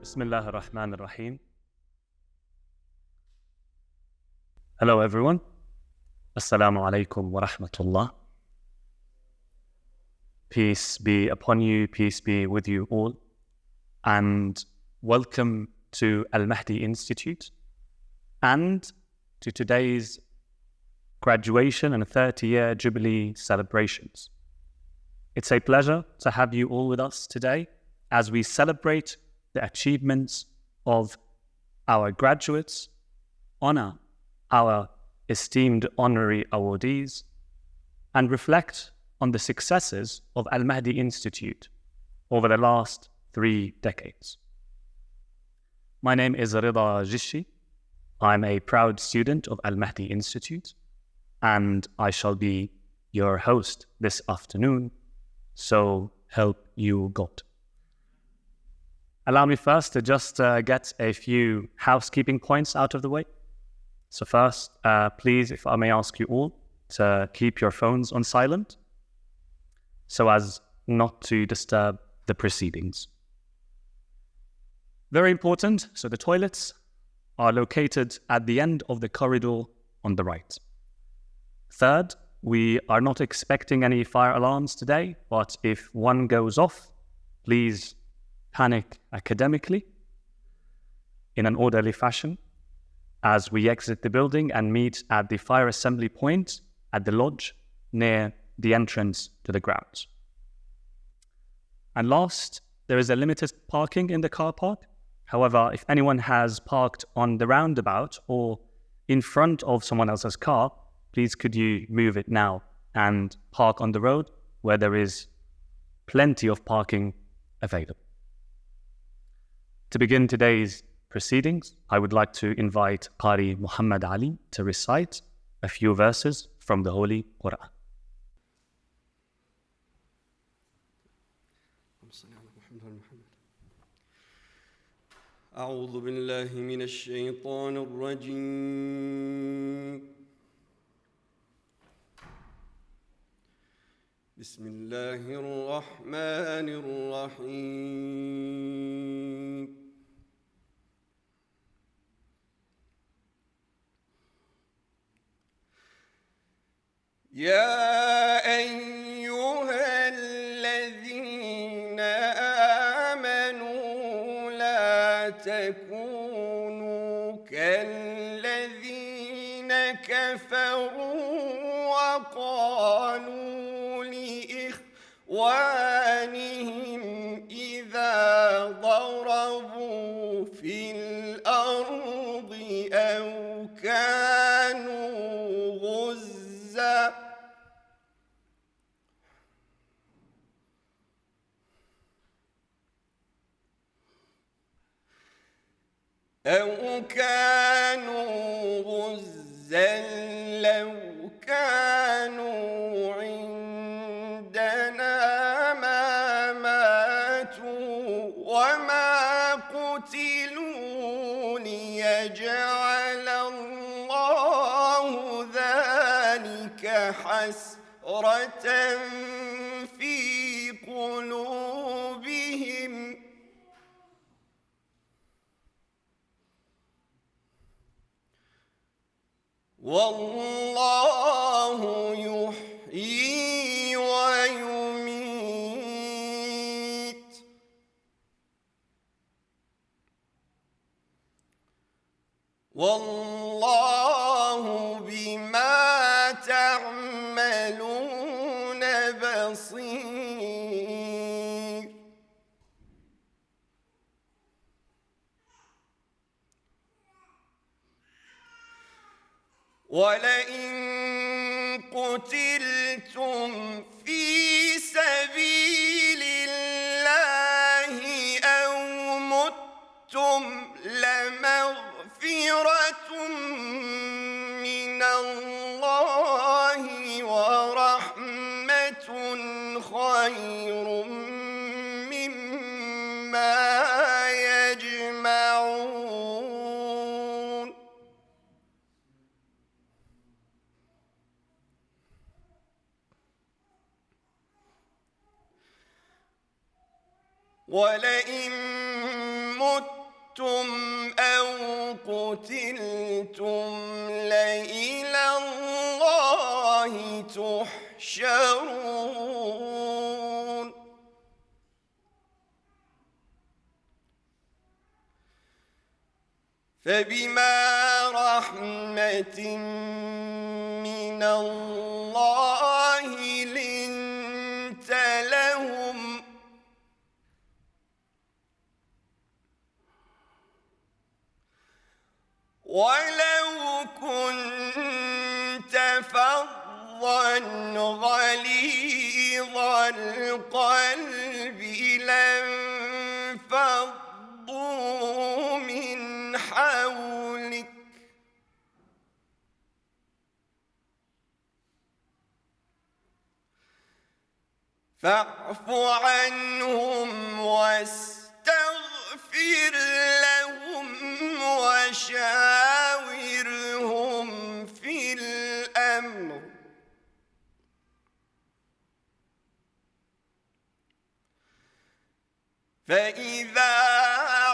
بسم الله الرحمن الرحيم. Hello everyone. Assalamu alaikum wa rahmatullah. Peace be upon you, peace be with you all. And welcome to Al-Mahdi Institute and to today's graduation and 30-year Jubilee celebrations. It's a pleasure to have you all with us today as we celebrate the achievements of our graduates, honor our esteemed honorary awardees, and reflect on the successes of Al-Mahdi Institute over the last 3 decades. My name is Raza Jishi. I'm a proud student of Al-Mahdi Institute, and I shall be your host this afternoon, so help you God. Allow me first to just get a few housekeeping points out of the way. So first, please, if I may ask you all to keep your phones on silent so as not to disturb the proceedings. Very important, so the toilets are located at the end of the corridor on the right. Third, we are not expecting any fire alarms today, but if one goes off, please panic academically in an orderly fashion as we exit the building and meet at the fire assembly point at the lodge near the entrance to the grounds. And last, there is a limited parking in the car park. However, if anyone has parked on the roundabout or in front of someone else's car, please could you move it now and park on the road where there is plenty of parking available. To begin today's proceedings, I would like to invite Qari Muhammad Ali to recite a few verses from the Holy Quran. أعوذ بالله من الشيطان الرجيم. بسم الله الرحمن الرحيم. يا أيها الذين آمنوا لا تكونوا كالذين كفروا وقالوا لإخوانهم إذا ضربوا في الأرض أو كانوا غزا لو كانوا عندنا ما ماتوا وما قتلوا ليجعل الله ذلك حسرة في قلوبهم والله يحيي ويميت والله بما تعملون بصير. ولئن قتلتم في سبيل الله أو متم لمغفرة من الله ورحمة خير مما يجمعون. ولئن مت أو قتلتم لإلى الله تحشرون فبما رحمة من الله لنت لهم ولو كنت فظا غليظ القلب لانفضوا من حولك فاعف عنهم واستغفر لهم وشاورهم في الأمر فإذا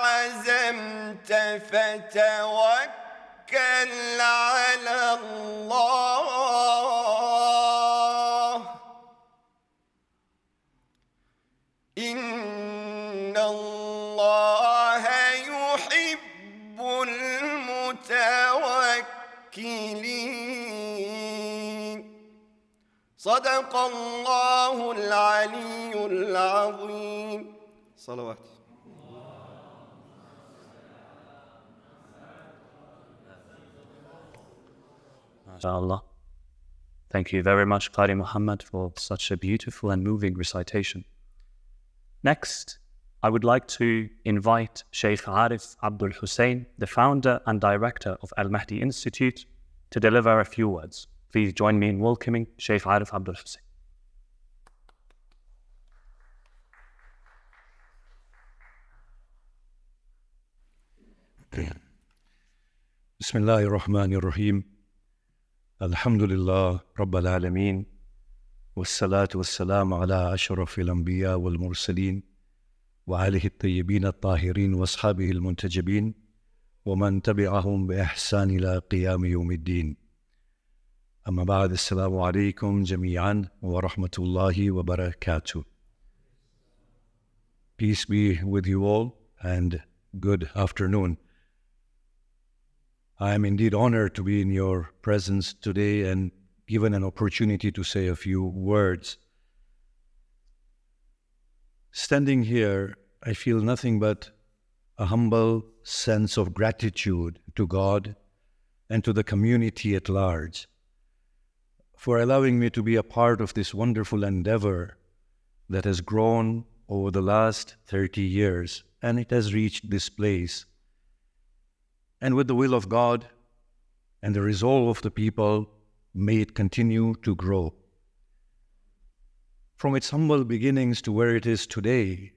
عزمت فتوكل على الله إن الله يحب المتوكلين صدق الله العلي العظيم صلوات MashaAllah. Thank you very much, Qari Muhammad, for such a beautiful and moving recitation. Next, I would like to invite Shaykh Arif Abdul Hussain, the founder and director of Al-Mahdi Institute, to deliver a few words. Please join me in welcoming Shaykh Arif Abdul Hussain. Bismillahir Rahmanir Rahim. Alhamdulillah Rabbil Alameen. Wassalatu wassalamu ala ashrafil anbiya wal mursaleen wa alihi at-tayyibin at-tahirin wa ashabihi al-muntajibin wa man tabi'ahum bi ihsan ila qiyam yawmiddin. Amma ba'd, assalamu alaykum jami'an wa rahmatullahi wa barakatuh. Peace be with you all and good afternoon. I am indeed honored to be in your presence today and given an opportunity to say a few words. Standing here, I feel nothing but a humble sense of gratitude to God and to the community at large for allowing me to be a part of this wonderful endeavor that has grown over the last 30 years, and it has reached this place. And with the will of God and the resolve of the people, may it continue to grow. From its humble beginnings to where it is today,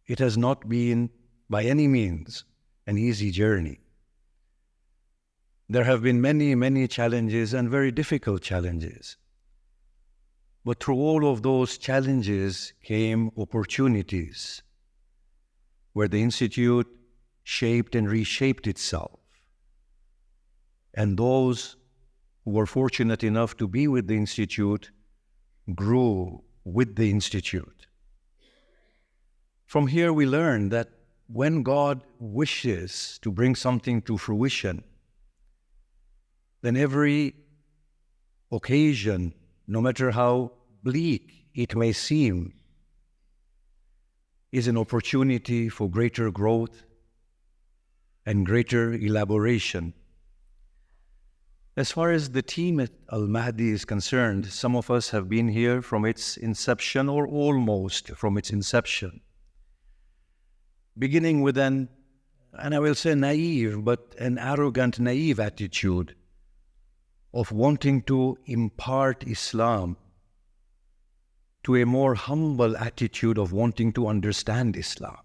it has not been by any means an easy journey. There have been many, many challenges and very difficult challenges. But through all of those challenges came opportunities where the Institute shaped and reshaped itself. And those who were fortunate enough to be with the Institute grew with the Institute. From here we learn that when God wishes to bring something to fruition, then every occasion, no matter how bleak it may seem, is an opportunity for greater growth and greater elaboration. As far as the team at Al-Mahdi is concerned, some of us have been here from its inception, or almost from its inception. Beginning with and I will say naive, but an arrogant, naive attitude of wanting to impart Islam to a more humble attitude of wanting to understand Islam.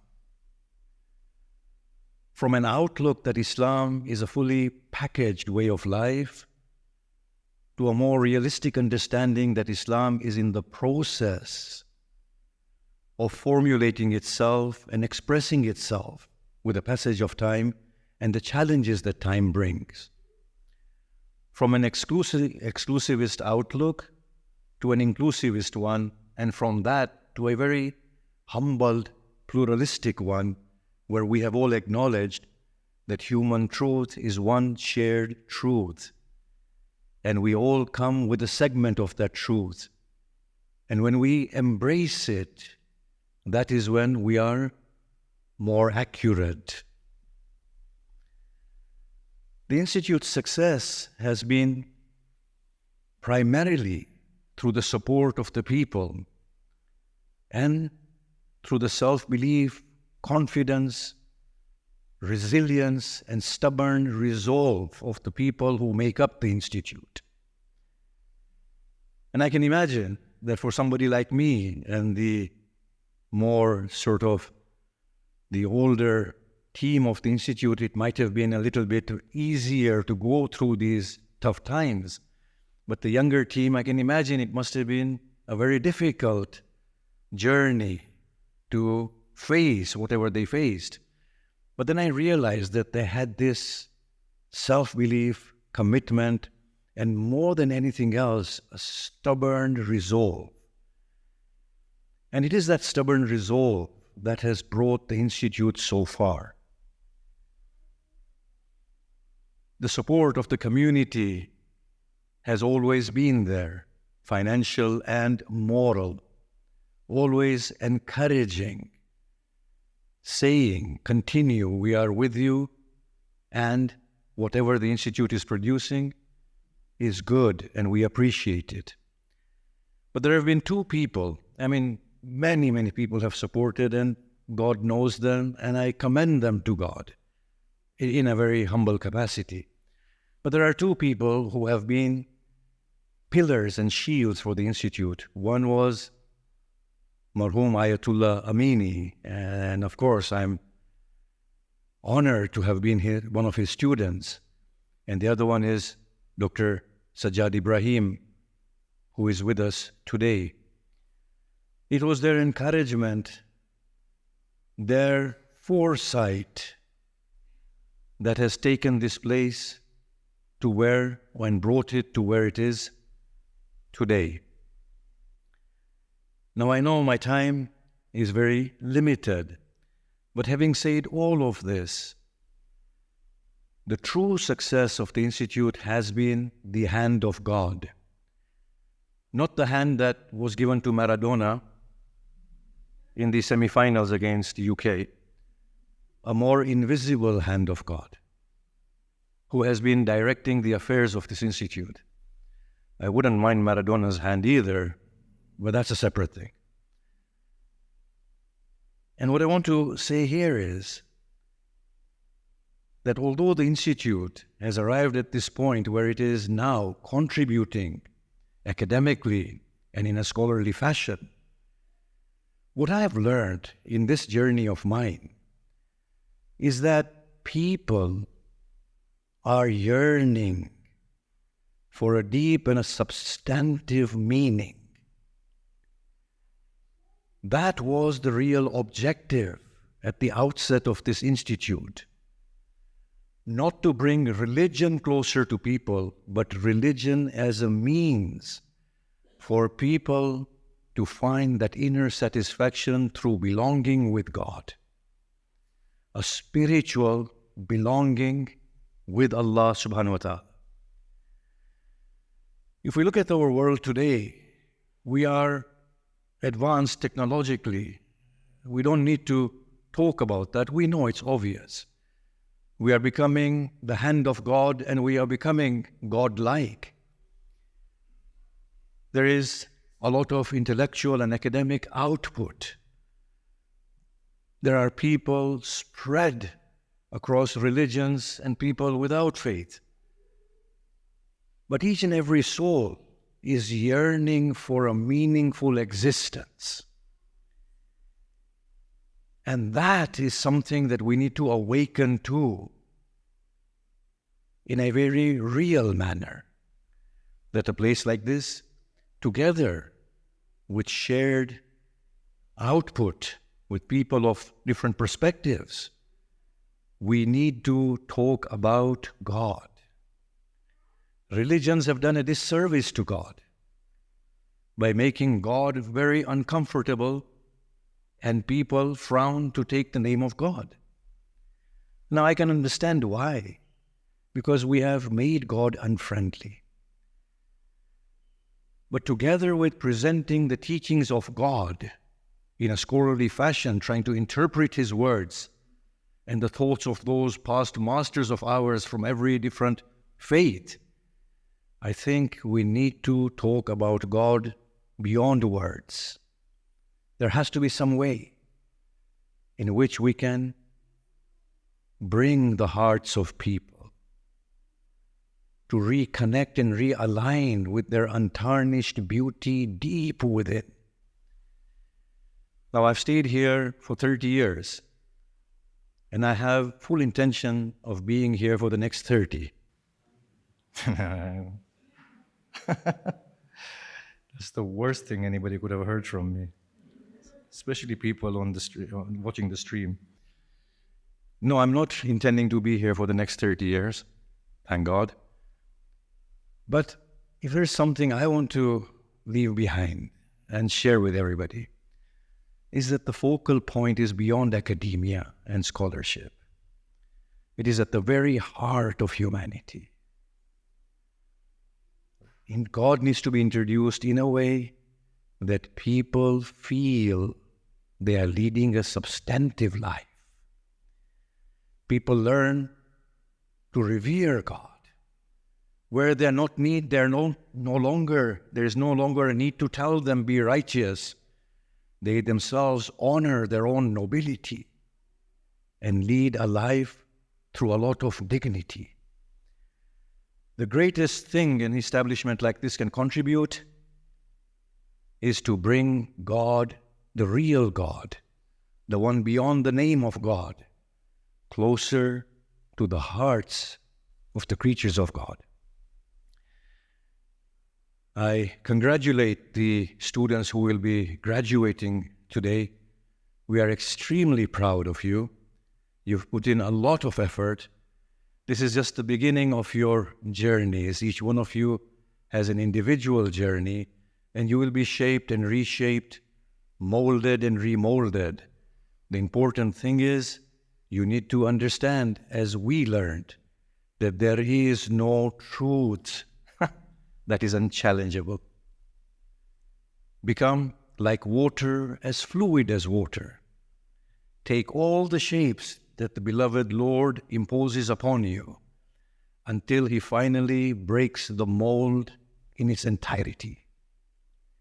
From an outlook that Islam is a fully packaged way of life, to a more realistic understanding that Islam is in the process of formulating itself and expressing itself with the passage of time and the challenges that time brings. From an exclusivist outlook to an inclusivist one, and from that to a very humbled, pluralistic one, where we have all acknowledged that human truth is one shared truth, and we all come with a segment of that truth. And when we embrace it, that is when we are more accurate. The Institute's success has been primarily through the support of the people and through the self-belief, confidence, resilience, and stubborn resolve of the people who make up the Institute. And I can imagine that for somebody like me and the more sort of the older team of the Institute, it might have been a little bit easier to go through these tough times. But the younger team, I can imagine it must have been a very difficult journey to face whatever they faced. But then I realized that they had this self-belief, commitment, and more than anything else, a stubborn resolve. And it is that stubborn resolve that has brought the Institute so far. The support of the community has always been there, financial and moral, always encouraging, saying, continue, we are with you, and whatever the Institute is producing is good, and we appreciate it. But there have been two people, many people have supported, and God knows them, and I commend them to God in a very humble capacity. But there are two people who have been pillars and shields for the Institute. One was Marhum Ayatollah Amini, and of course I'm honored to have been one of his students. And the other one is Dr. Sajjad Ebrahim, who is with us today. It was their encouragement, their foresight that has taken this place to where, and brought it to where it is today. Now I know my time is very limited, but having said all of this, the true success of the Institute has been the hand of God. Not the hand that was given to Maradona in the semi-finals against the UK, a more invisible hand of God, who has been directing the affairs of this Institute. I wouldn't mind Maradona's hand either, but that's a separate thing. And what I want to say here is that although the Institute has arrived at this point where it is now contributing academically and in a scholarly fashion, what I have learned in this journey of mine is that people are yearning for a deep and a substantive meaning. That was the real objective at the outset of this Institute. Not to bring religion closer to people, but religion as a means for people to find that inner satisfaction through belonging with God. A spiritual belonging with Allah subhanahu wa ta'ala. If we look at our world today, we are advanced technologically. We don't need to talk about that. We know it's obvious. We are becoming the hand of God, and we are becoming God-like. There is a lot of intellectual and academic output. There are people spread across religions and people without faith. But each and every soul is yearning for a meaningful existence. And that is something that we need to awaken to in a very real manner. That a place like this, together with shared output, with people of different perspectives, we need to talk about God. Religions have done a disservice to God by making God very uncomfortable, and people frown to take the name of God. Now I can understand why, because we have made God unfriendly. But together with presenting the teachings of God in a scholarly fashion, trying to interpret His words and the thoughts of those past masters of ours from every different faith, I think we need to talk about God beyond words. There has to be some way in which we can bring the hearts of people to reconnect and realign with their untarnished beauty deep within. Now, I've stayed here for 30 years, and I have full intention of being here for the next 30. That's the worst thing anybody could have heard from me, especially people on the watching the stream. No, I'm not intending to be here for the next 30 years, thank God. But if there's something I want to leave behind and share with everybody, is that the focal point is beyond academia and scholarship. It is at the very heart of humanity. And God needs to be introduced in a way that people feel they are leading a substantive life. People learn to revere God, where there is no longer a need to tell them be righteous. They themselves honor their own nobility and lead a life through a lot of dignity. The greatest thing an establishment like this can contribute is to bring God, the real God, the one beyond the name of God, closer to the hearts of the creatures of God. I congratulate the students who will be graduating today. We are extremely proud of you. You've put in a lot of effort. This is just the beginning of your journeys. Each one of you has an individual journey, and you will be shaped and reshaped, molded and remolded. The important thing is you need to understand, as we learned, that there is no truth that is unchallengeable. Become like water, as fluid as water. Take all the shapes that the beloved Lord imposes upon you until He finally breaks the mold in its entirety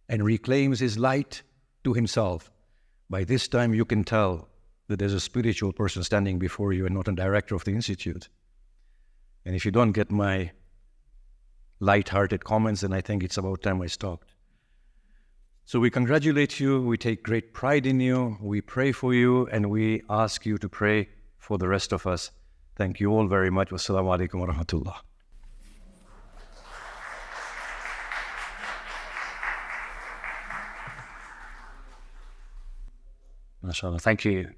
and reclaims His light to Himself. By this time you can tell that there's a spiritual person standing before you and not a director of the institute. And if you don't get my light-hearted comments, then I think it's about time I stopped. So we congratulate you, we take great pride in you, we pray for you, and we ask you to pray for the rest of us. Thank you all very much. Wassalamu alaikum wa rahmatullah. MashaAllah. Thank you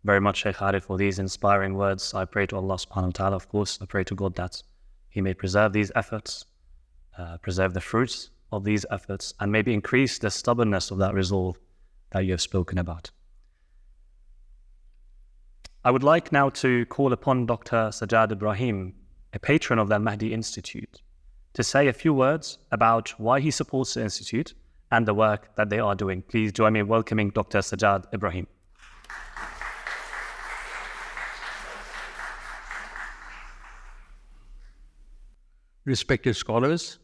very much, Shaykh Arif, for these inspiring words. I pray to Allah subhanahu wa ta'ala, of course. I pray to God that He may preserve these efforts, preserve the fruits of these efforts, and maybe increase the stubbornness of that resolve that you have spoken about. I would like now to call upon Dr. Sajjad Ebrahim, a patron of the Al-Mahdi Institute, to say a few words about why he supports the Institute and the work that they are doing. Please join me in welcoming Dr. Sajjad Ebrahim. Respected scholars,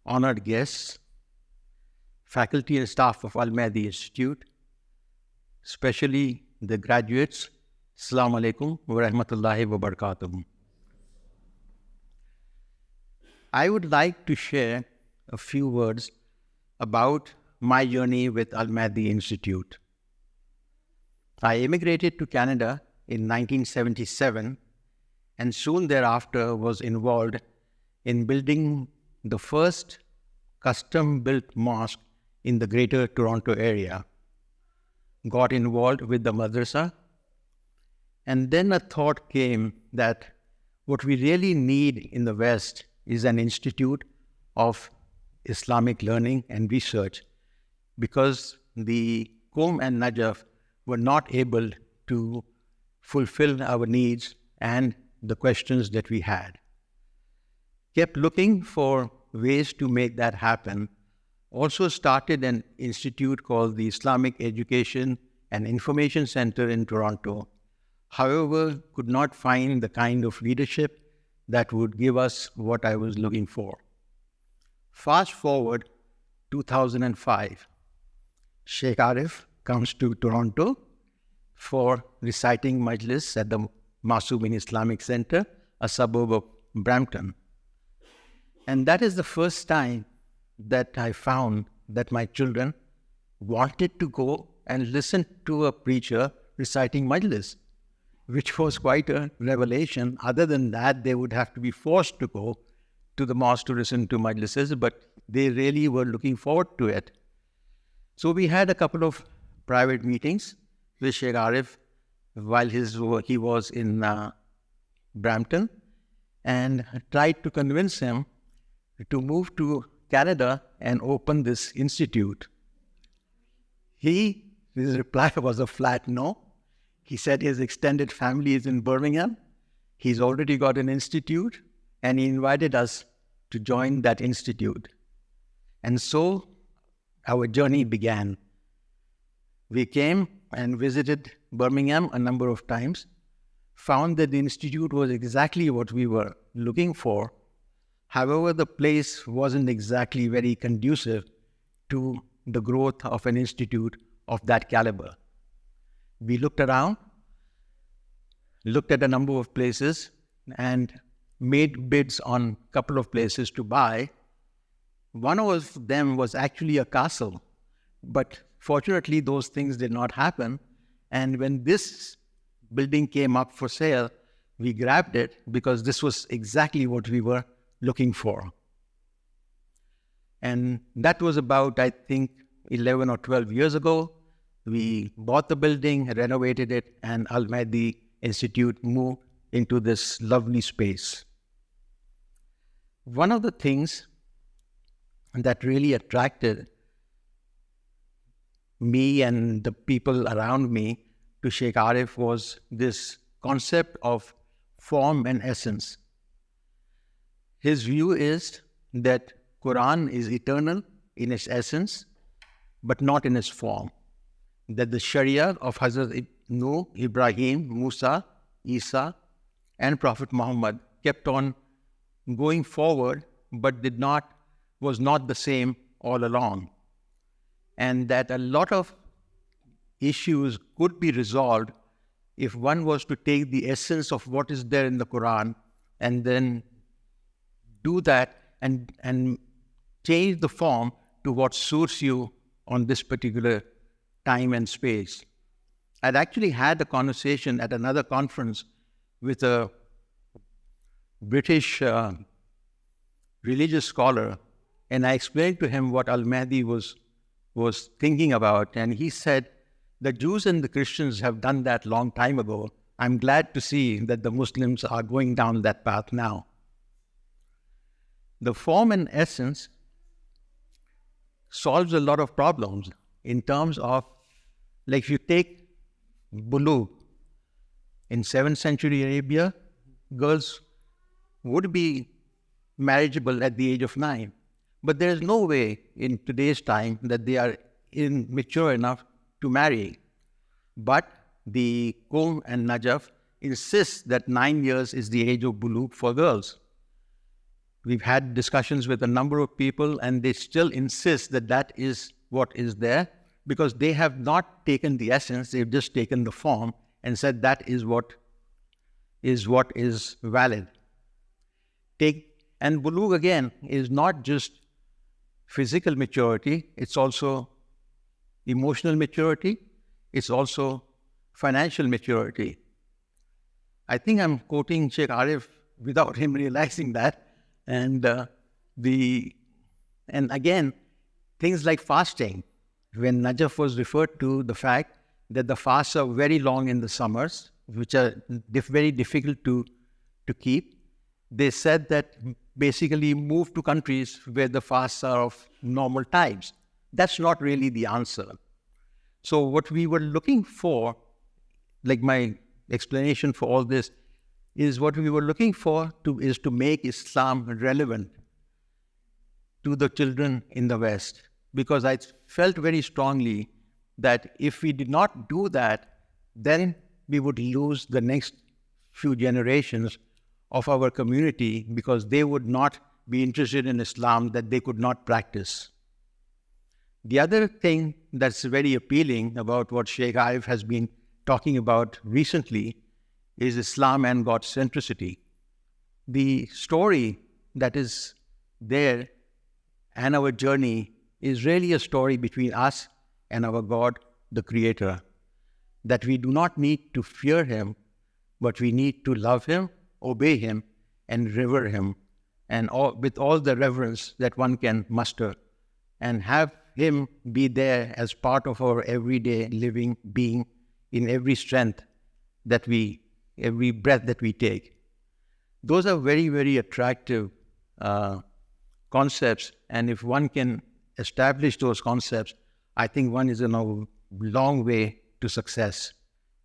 honored guests, faculty and staff of Al-Mahdi Institute, especially the graduates, Assalamu alaikum wa rahmatullahi wa barakatuh. I would like to share a few words about my journey with Al-Mahdi Institute. I immigrated to Canada in 1977 and soon thereafter was involved in building the first custom-built mosque in the Greater Toronto area. Got involved with the madrasa And then a thought came that what we really need in the West is an institute of Islamic learning and research, because the Qom and Najaf were not able to fulfill our needs and the questions that we had. Kept looking for ways to make that happen. Also started an institute called the Islamic Education and Information Center in Toronto. However, could not find the kind of leadership that would give us what I was looking for. Fast forward 2005, Sheikh Arif comes to Toronto for reciting Majlis at the Masoomin Islamic Center, a suburb of Brampton. And that is the first time that I found that my children wanted to go and listen to a preacher reciting Majlis, which was quite a revelation. Other than that, they would have to be forced to go to the mosque to listen to Majlises, but they really were looking forward to it. So we had a couple of private meetings with Sheikh Arif while he was in Brampton, and tried to convince him to move to Canada and open this institute. His reply was a flat no. He said his extended family is in Birmingham. He's already got an institute, and he invited us to join that institute. And so our journey began. We came and visited Birmingham a number of times, found that the institute was exactly what we were looking for. However, the place wasn't exactly very conducive to the growth of an institute of that caliber. We looked around, looked at a number of places, and made bids on a couple of places to buy. One of them was actually a castle, but fortunately those things did not happen. And when this building came up for sale, we grabbed it because this was exactly what we were looking for. And that was about, I think, 11 or 12 years ago. We bought the building, renovated it, and Al-Mahdi Institute moved into this lovely space. One of the things that really attracted me and the people around me to Sheikh Arif was this concept of form and essence. His view is that Quran is eternal in its essence, but not in its form. That the Sharia of Hazrat Nuh, Ebrahim, Musa, Isa, and Prophet Muhammad kept on going forward, but was not the same all along. And that a lot of issues could be resolved if one was to take the essence of what is there in the Quran and then do that and change the form to what suits you on this particular time and space. I'd actually had a conversation at another conference with a British religious scholar, and I explained to him what Al-Mahdi was thinking about, and he said, the Jews and the Christians have done that long time ago. I'm glad to see that the Muslims are going down that path now. The form and essence solves a lot of problems in terms of, like if you take bulugh, in 7th century Arabia, girls would be marriageable at the age of 9. But there is no way in today's time that they are mature enough to marry. But the Qom and Najaf insists that 9 years is the age of bulugh for girls. We've had discussions with a number of people, and they still insist that that is what is there, because they have not taken the essence, they've just taken the form and said that is what is valid. And bulugh again is not just physical maturity, it's also emotional maturity, it's also financial maturity. I think I'm quoting Sheikh Arif without him realizing that. And again, things like fasting. When Najaf was referred to the fact that the fasts are very long in the summers which are very difficult to keep. They said that basically move to countries where the fasts are of normal times. That's not really the answer. So what we were looking for, like my explanation for all this, is what we were looking for is to make Islam relevant to the children in the West. Because I felt very strongly that if we did not do that, then we would lose the next few generations of our community because they would not be interested in Islam that they could not practice. The other thing that's very appealing about what Shaykh Arif has been talking about recently is Islam and God centricity. The story that is there and our journey is really a story between us and our God, the Creator, that we do not need to fear Him, but we need to love Him, obey Him, and revere Him, and with all the reverence that one can muster, and have Him be there as part of our everyday living being in every strength that every breath that we take. Those are very, very attractive concepts, and if one can establish those concepts, I think one is on a long way to success.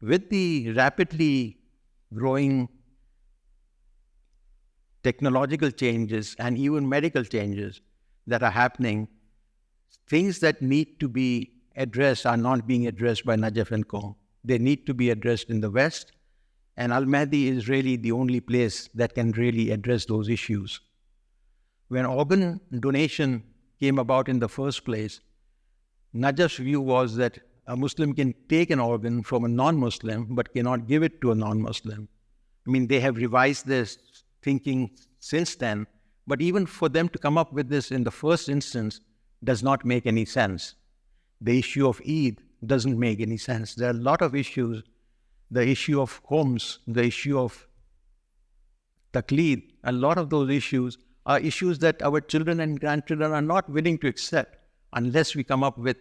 With the rapidly growing technological changes and even medical changes that are happening, things that need to be addressed are not being addressed by Najaf and Co. They need to be addressed in the West, and Al-Mahdi is really the only place that can really address those issues. When organ donation came about in the first place, Najaf's view was that a Muslim can take an organ from a non-Muslim but cannot give it to a non-Muslim. I mean, they have revised this thinking since then, but even for them to come up with this in the first instance does not make any sense. The issue of Eid doesn't make any sense. There are a lot of issues, the issue of homes, the issue of taqleed, a lot of those issues are issues that our children and grandchildren are not willing to accept unless we come up with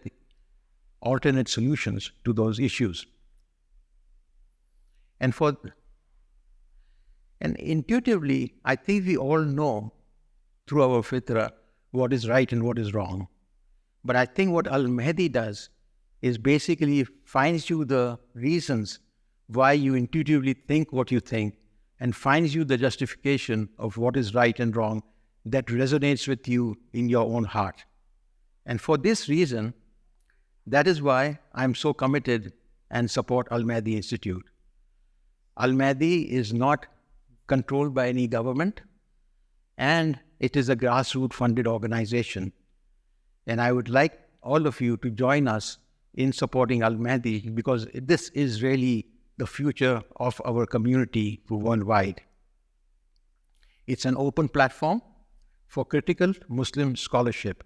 alternate solutions to those issues. And intuitively, I think we all know through our fitrah what is right and what is wrong. But I think what Al-Mahdi does is basically finds you the reasons why you intuitively think what you think and finds you the justification of what is right and wrong that resonates with you in your own heart. And for this reason, that is why I'm so committed and support Al-Mahdi Institute. Al-Mahdi is not controlled by any government, and it is a grassroots funded organization. And I would like all of you to join us in supporting Al-Mahdi because this is really the future of our community worldwide. It's an open platform for critical Muslim scholarship,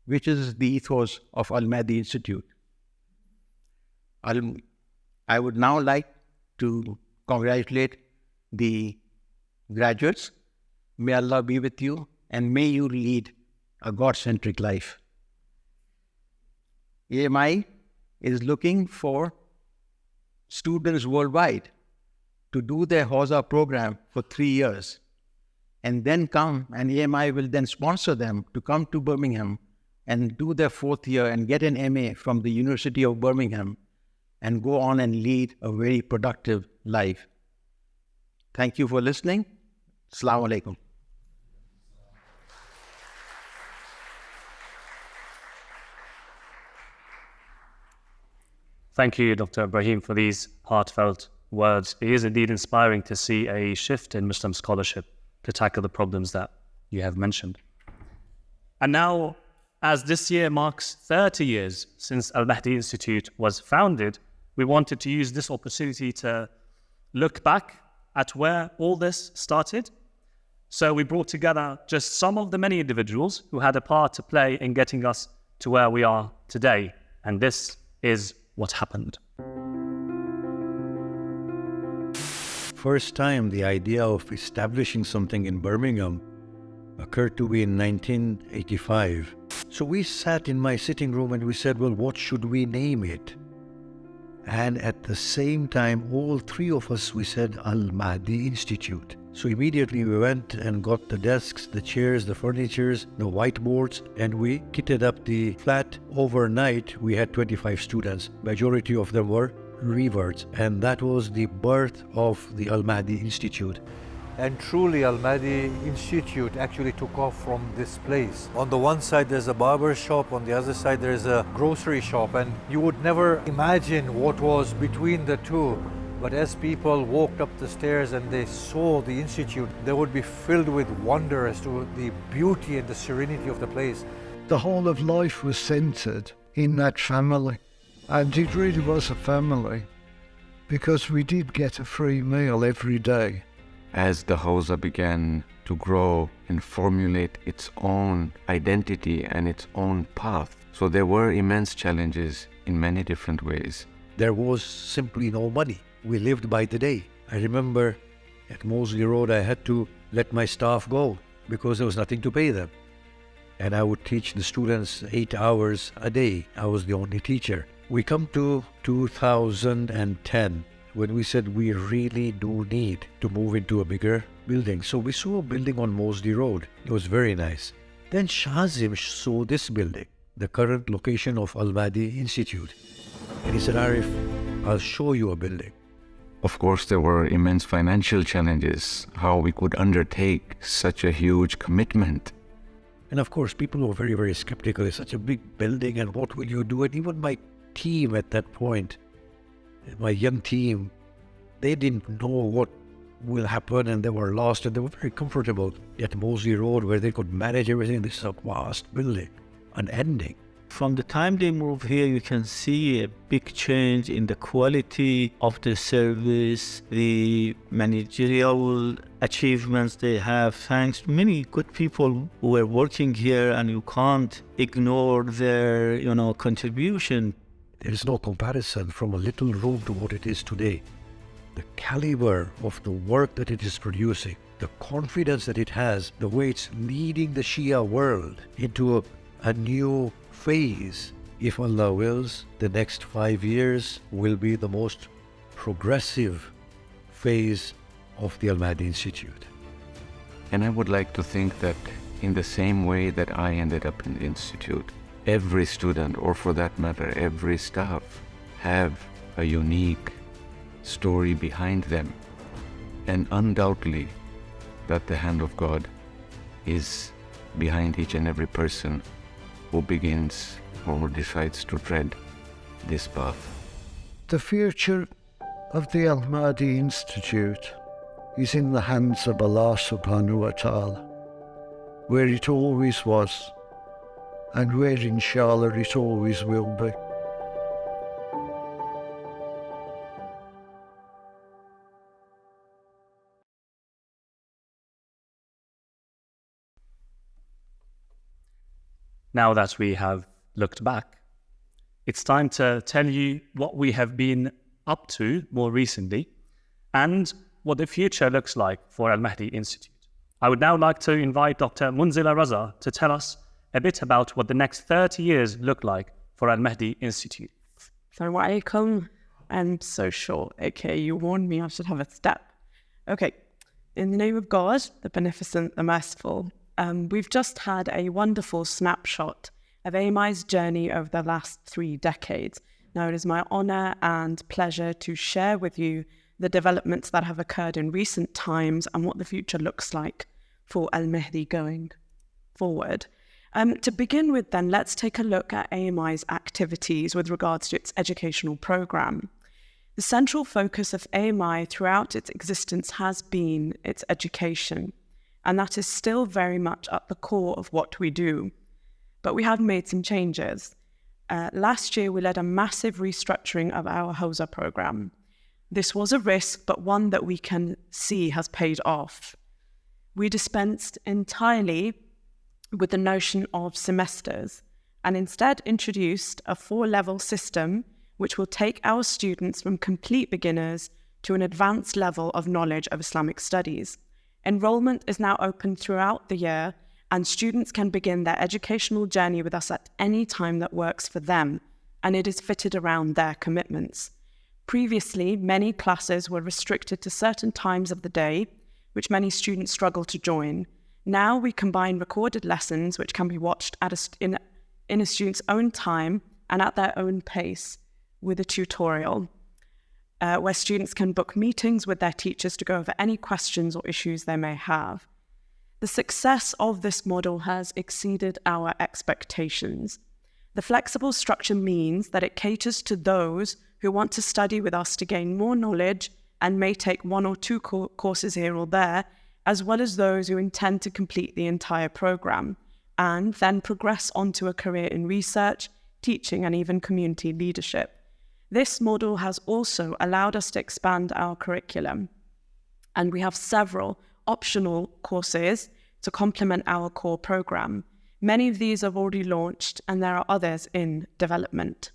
which is the ethos of Al-Mahdi Institute. I would now like to congratulate the graduates. May Allah be with you and may you lead a God-centric life. AMI is looking for students worldwide to do their Hawza program for 3 years and then come, and AMI will then sponsor them to come to Birmingham and do their 4th year and get an MA from the University of Birmingham and go on and lead a very productive life. Thank you for listening. Assalamu alaikum. Thank you, Dr. Ebrahim, for these heartfelt words. It is indeed inspiring to see a shift in Muslim scholarship to tackle the problems that you have mentioned. And now, as this year marks 30 years since Al-Mahdi Institute was founded, we wanted to use this opportunity to look back at where all this started. So we brought together just some of the many individuals who had a part to play in getting us to where we are today. And this is what happened. First time the idea of establishing something in Birmingham occurred to me in 1985. So we sat in my sitting room and we said, well, what should we name it? And at the same time, all three of us, we said Al-Mahdi Institute. So immediately we went and got the desks, the chairs, the furnitures, the whiteboards, and we kitted up the flat. Overnight, we had 25 students. Majority of them were reverts. And that was the birth of the Al-Mahdi Institute. And truly, Al-Mahdi Institute actually took off from this place. On the one side, there's a barber shop. On the other side, there's a grocery shop. And you would never imagine what was between the two. But as people walked up the stairs and they saw the institute, they would be filled with wonder as to the beauty and the serenity of the place. The whole of life was centered in that family. And it really was a family, because we did get a free meal every day. As the Hausa began to grow and formulate its own identity and its own path, so there were immense challenges in many different ways. There was simply no money. We lived by the day. I remember at Moseley Road, I had to let my staff go because there was nothing to pay them. And I would teach the students 8 hours a day. I was the only teacher. We come to 2010. When we said we really do need to move into a bigger building. So we saw a building on Moseley Road. It was very nice. Then Shazim saw this building, the current location of Al-Mahdi Institute. And he said, Arif, I'll show you a building. Of course, there were immense financial challenges, how we could undertake such a huge commitment. And of course, people were very, very skeptical. It's such a big building, and what will you do? And even my team at that point, my young team, they didn't know what will happen, and they were lost, and they were very comfortable at Moseley Road where they could manage everything. This is a vast building, unending. From the time they move here, you can see a big change in the quality of the service, the managerial achievements they have, thanks to many good people who were working here, and you can't ignore their, contribution. There is no comparison from a little room to what it is today. The caliber of the work that it is producing, the confidence that it has, the way it's leading the Shia world into a new phase. If Allah wills, the next 5 years will be the most progressive phase of the Al-Mahdi Institute. And I would like to think that in the same way that I ended up in the institute, every student, or for that matter, every staff, have a unique story behind them. And undoubtedly, that the hand of God is behind each and every person who begins or decides to tread this path. The future of the Al-Mahdi Institute is in the hands of Allah subhanahu wa ta'ala, where it always was, and where inshallah it always will be. Now that we have looked back, it's time to tell you what we have been up to more recently and what the future looks like for Al-Mahdi Institute. I would now like to invite Dr. Munzela Raza to tell us a bit about what the next 30 years look like for Al-Mahdi Institute. Assalamu alaikum. I'm so short. Okay, you warned me I should have a step. Okay, in the name of God, the Beneficent, the Merciful, we've just had a wonderful snapshot of AMI's journey over the last 3 decades. Now, it is my honor and pleasure to share with you the developments that have occurred in recent times and what the future looks like for Al-Mahdi going forward. To begin with then, let's take a look at AMI's activities with regards to its educational program. The central focus of AMI throughout its existence has been its education, and that is still very much at the core of what we do. But we have made some changes. Last year, we led a massive restructuring of our Hausa program. This was a risk, but one that we can see has paid off. We dispensed entirely with the notion of semesters and instead introduced a 4-level system which will take our students from complete beginners to an advanced level of knowledge of Islamic studies. Enrollment is now open throughout the year, and students can begin their educational journey with us at any time that works for them, and it is fitted around their commitments. Previously, many classes were restricted to certain times of the day, which many students struggle to join. Now we combine recorded lessons, which can be watched in a student's own time and at their own pace, with a tutorial, where students can book meetings with their teachers to go over any questions or issues they may have. The success of this model has exceeded our expectations. The flexible structure means that it caters to those who want to study with us to gain more knowledge and may take 1 or 2 courses here or there, as well as those who intend to complete the entire program and then progress onto a career in research, teaching, and even community leadership. This model has also allowed us to expand our curriculum, and we have several optional courses to complement our core program. Many of these have already launched, and there are others in development.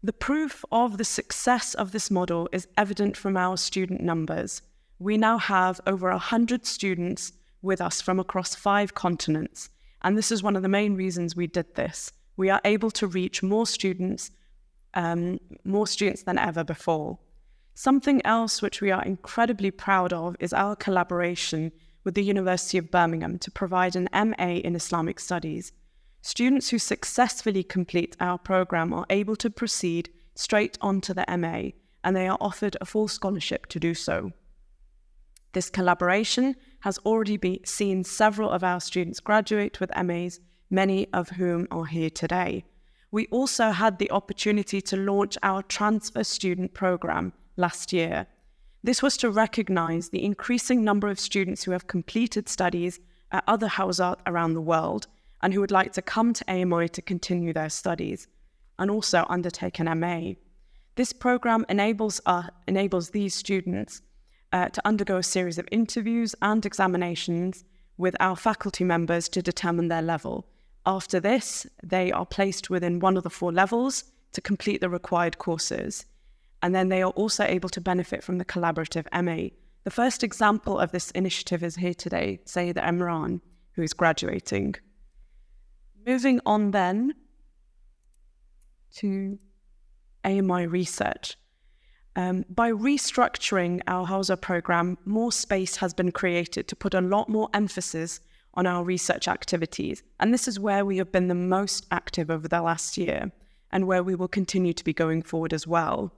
The proof of the success of this model is evident from our student numbers. We now have over 100 students with us from across 5 continents, and this is one of the main reasons we did this. We are able to reach more students than ever before. Something else which we are incredibly proud of is our collaboration with the University of Birmingham to provide an MA in Islamic Studies. Students who successfully complete our program are able to proceed straight onto the MA, and they are offered a full scholarship to do so. This collaboration has already seen several of our students graduate with MAs, many of whom are here today. We also had the opportunity to launch our transfer student program last year. This was to recognize the increasing number of students who have completed studies at other hawzat around the world and who would like to come to AMI to continue their studies and also undertake an MA. This program enables these students to undergo a series of interviews and examinations with our faculty members to determine their level. After this, they are placed within one of the 4 levels to complete the required courses. And then they are also able to benefit from the collaborative MA. The first example of this initiative is here today, Syed Imran, who is graduating. Moving on then to AMI research. By restructuring our Hawza program, more space has been created to put a lot more emphasis on our research activities. And this is where we have been the most active over the last year and where we will continue to be going forward as well.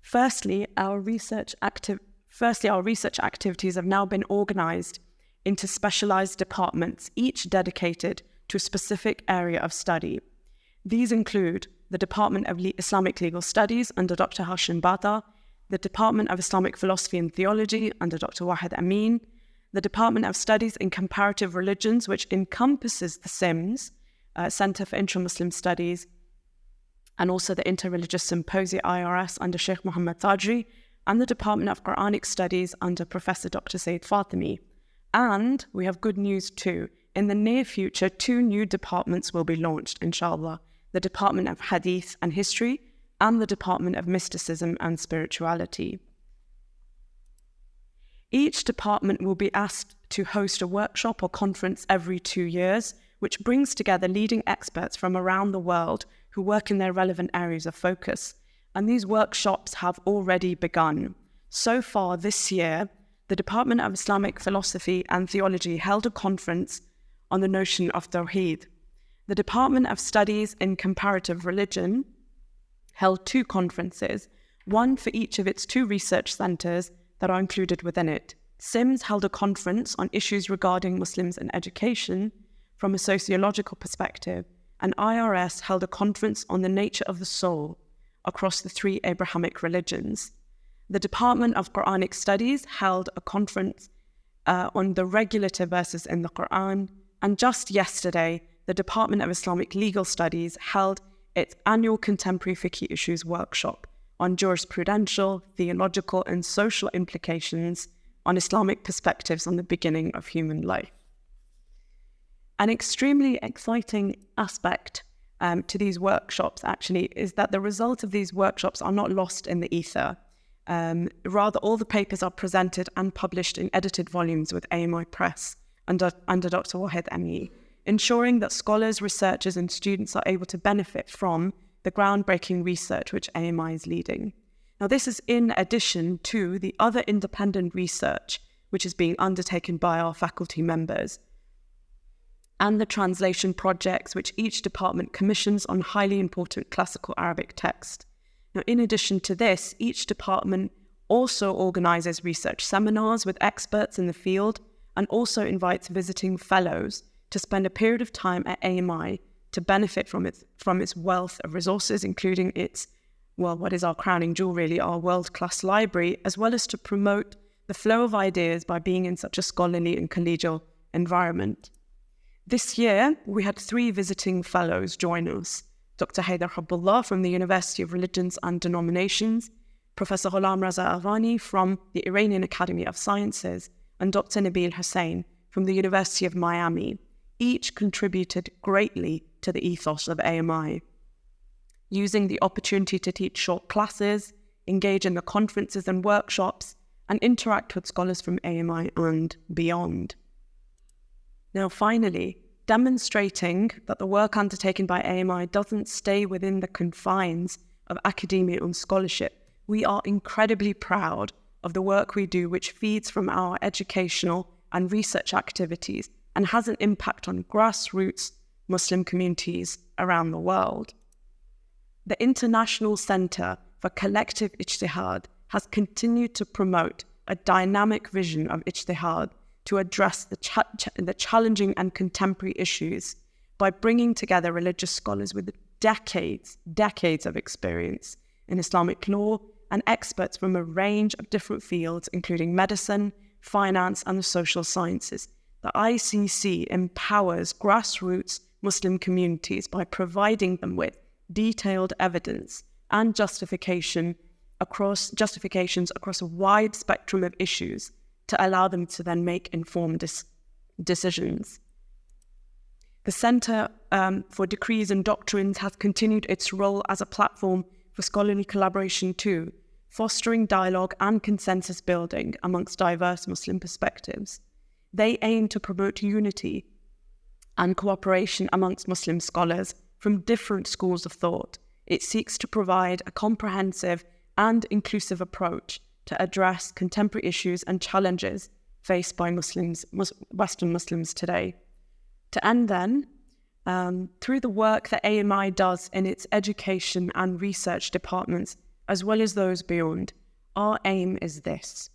Firstly, our research activities have now been organized into specialized departments, each dedicated to a specific area of study. These include the Department of Islamic Legal Studies under Dr. Hashim Bata, the Department of Islamic Philosophy and Theology under Dr. Wahid Amin, the Department of Studies in Comparative Religions, which encompasses the CIMS, Center for Intra-Muslim Studies, and also the Interreligious Symposia IRS under Sheikh Muhammad Tajri, and the Department of Quranic Studies under Professor Dr. Sayyid Fatemah. And we have good news too. In the near future, 2 new departments will be launched, inshallah. The Department of Hadith and History and the Department of Mysticism and Spirituality. Each department will be asked to host a workshop or conference every 2 years, which brings together leading experts from around the world who work in their relevant areas of focus. And these workshops have already begun. So far this year, the Department of Islamic Philosophy and Theology held a conference on the notion of Tawheed. The Department of Studies in Comparative Religion held 2 conferences, one for each of its 2 research centers that are included within it. SIMS held a conference on issues regarding Muslims and education from a sociological perspective, and IRS held a conference on the nature of the soul across the 3 Abrahamic religions. The Department of Quranic Studies held a conference on the regulative verses in the Quran, and just yesterday, the Department of Islamic Legal Studies held its annual Contemporary Fiqh Issues workshop on jurisprudential, theological, and social implications on Islamic perspectives on the beginning of human life. An extremely exciting aspect to these workshops, actually, is that the result of these workshops are not lost in the ether. Rather, all the papers are presented and published in edited volumes with AMI Press under Dr. Wahid Amin, ensuring that scholars, researchers, and students are able to benefit from the groundbreaking research which AMI is leading. Now, this is in addition to the other independent research which is being undertaken by our faculty members, and the translation projects which each department commissions on highly important classical Arabic text. Now, in addition to this, each department also organizes research seminars with experts in the field and also invites visiting fellows to spend a period of time at AMI to benefit from its wealth of resources, including its, well, what is our crowning jewel really, our world-class library, as well as to promote the flow of ideas by being in such a scholarly and collegial environment. This year, we had 3 visiting fellows join us: Dr. Haydar Abdullah from the University of Religions and Denominations, Professor Raza from the Iranian Academy of Sciences, and Dr. Nabil Hussain from the University of Miami. Each contributed greatly to the ethos of AMI, using the opportunity to teach short classes, engage in the conferences and workshops, and interact with scholars from AMI and beyond. Now, finally, demonstrating that the work undertaken by AMI doesn't stay within the confines of academia and scholarship, we are incredibly proud of the work we do, which feeds from our educational and research activities and has an impact on grassroots Muslim communities around the world. The International Centre for Collective Ijtihad has continued to promote a dynamic vision of ijtihad to address the challenging and contemporary issues by bringing together religious scholars with decades of experience in Islamic law and experts from a range of different fields, including medicine, finance, and the social sciences. The ICC empowers grassroots Muslim communities by providing them with detailed evidence and justifications across a wide spectrum of issues to allow them to then make informed decisions. The Centre for Decrees and Doctrines has continued its role as a platform for scholarly collaboration too, fostering dialogue and consensus building amongst diverse Muslim perspectives. They aim to promote unity and cooperation amongst Muslim scholars from different schools of thought. It seeks to provide a comprehensive and inclusive approach to address contemporary issues and challenges faced by Western Muslims today. To end then, through the work that AMI does in its education and research departments, as well as those beyond, our aim is this.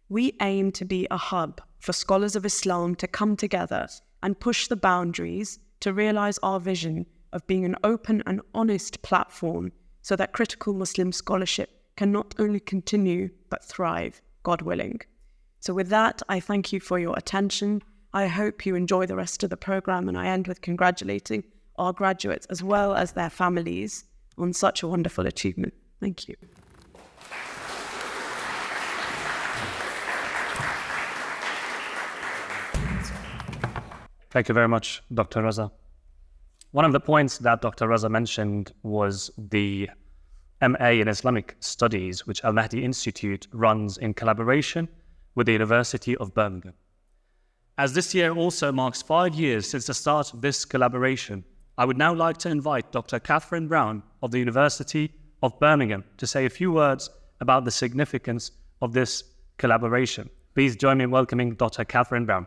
We aim to be a hub for scholars of Islam to come together and push the boundaries to realize our vision of being an open and honest platform so that critical Muslim scholarship can not only continue but thrive, God willing. So with that, I thank you for your attention. I hope you enjoy the rest of the program, and I end with congratulating our graduates as well as their families on such a wonderful achievement. Thank you. Thank you very much, Dr. Raza. One of the points that Dr. Raza mentioned was the MA in Islamic Studies, which Al-Mahdi Institute runs in collaboration with the University of Birmingham. As this year also marks 5 years since the start of this collaboration, I would now like to invite Dr. Katherine Brown of the University of Birmingham to say a few words about the significance of this collaboration. Please join me in welcoming Dr. Katherine Brown.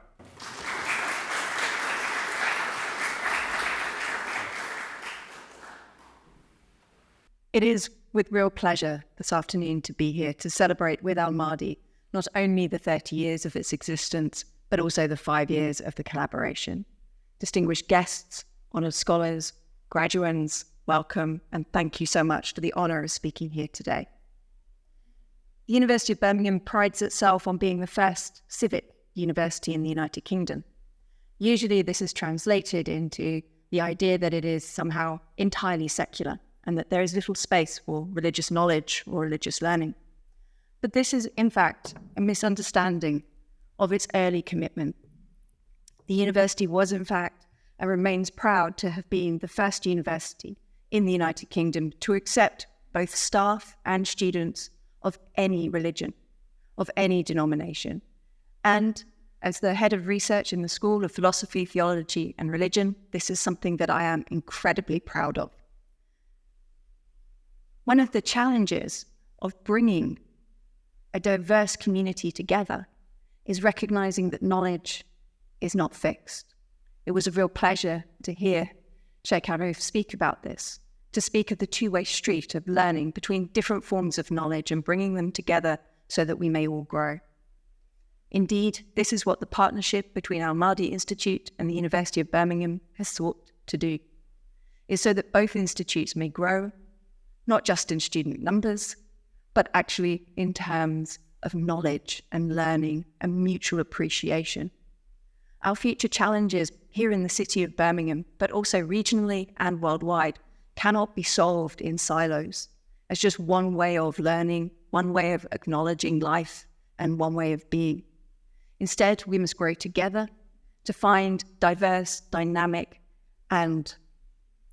It is with real pleasure this afternoon to be here to celebrate with Al-Mahdi not only the 30 years of its existence, but also the 5 years of the collaboration. Distinguished guests, honoured scholars, graduands, welcome, and thank you so much for the honour of speaking here today. The University of Birmingham prides itself on being the first civic university in the United Kingdom. Usually this is translated into the idea that it is somehow entirely secular and that there is little space for religious knowledge or religious learning. But this is, in fact, a misunderstanding of its early commitment. The university was, in fact, and remains proud to have been the first university in the United Kingdom to accept both staff and students of any religion, of any denomination. And as the head of research in the School of Philosophy, Theology and Religion, this is something that I am incredibly proud of. One of the challenges of bringing a diverse community together is recognizing that knowledge is not fixed. It was a real pleasure to hear Shaykh Arif speak about this, to speak of the two-way street of learning between different forms of knowledge and bringing them together so that we may all grow. Indeed, this is what the partnership between Al-Mahdi Institute and the University of Birmingham has sought to do, is so that both institutes may grow, not just in student numbers, but actually in terms of knowledge and learning and mutual appreciation. Our future challenges here in the city of Birmingham, but also regionally and worldwide, cannot be solved in silos as just one way of learning, one way of acknowledging life, and one way of being. Instead, we must grow together to find diverse, dynamic, and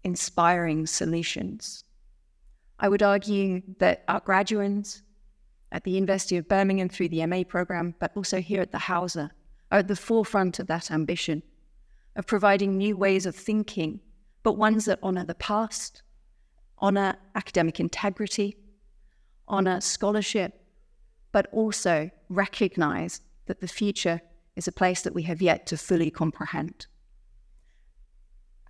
inspiring solutions. I would argue that our graduates at the University of Birmingham through the MA program, but also here at the Hausa, are at the forefront of that ambition, of providing new ways of thinking, but ones that honour the past, honour academic integrity, honour scholarship, but also recognise that the future is a place that we have yet to fully comprehend.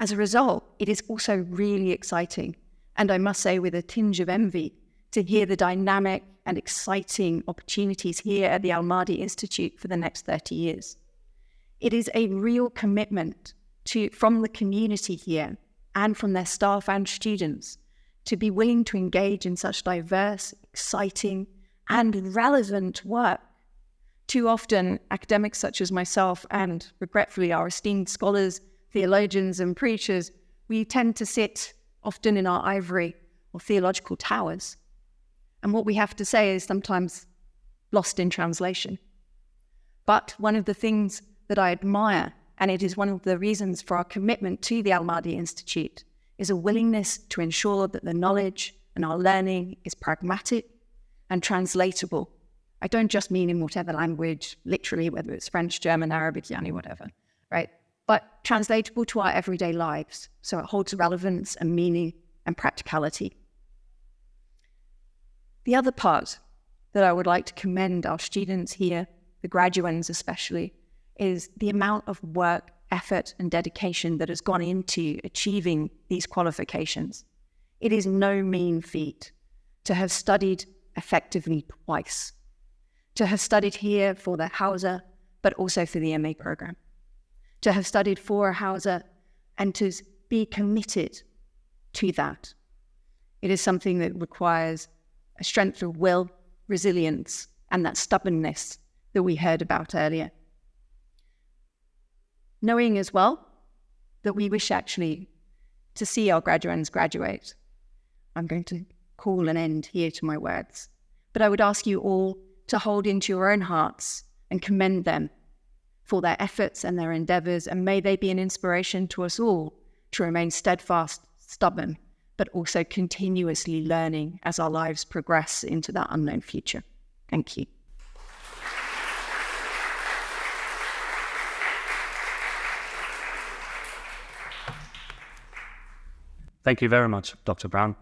As a result, it is also really exciting, and I must say with a tinge of envy, to hear the dynamic and exciting opportunities here at the Al-Mahdi Institute for the next 30 years. It is a real commitment from the community here and from their staff and students to be willing to engage in such diverse, exciting, and relevant work. Too often, academics such as myself and, regretfully, our esteemed scholars, theologians, and preachers, we tend to sit often in our ivory or theological towers. And what we have to say is sometimes lost in translation. But one of the things that I admire, and it is one of the reasons for our commitment to the Al-Mahdi Institute, is a willingness to ensure that the knowledge and our learning is pragmatic and translatable. I don't just mean in whatever language, literally, whether it's French, German, Arabic, Yani, whatever, right? But translatable to our everyday lives, so it holds relevance and meaning and practicality. The other part that I would like to commend our students here, the graduates especially, is the amount of work, effort, and dedication that has gone into achieving these qualifications. It is no mean feat to have studied effectively twice, to have studied here for the Hausa, but also for the MA program, to have studied for a Hausa and to be committed to that. It is something that requires a strength of will, resilience, and that stubbornness that we heard about earlier. Knowing as well that we wish actually to see our graduates graduate, I'm going to call an end here to my words. But I would ask you all to hold into your own hearts and commend them for their efforts and their endeavours, and may they be an inspiration to us all to remain steadfast, stubborn, but also continuously learning as our lives progress into that unknown future. Thank you. Thank you very much, Dr. Brown.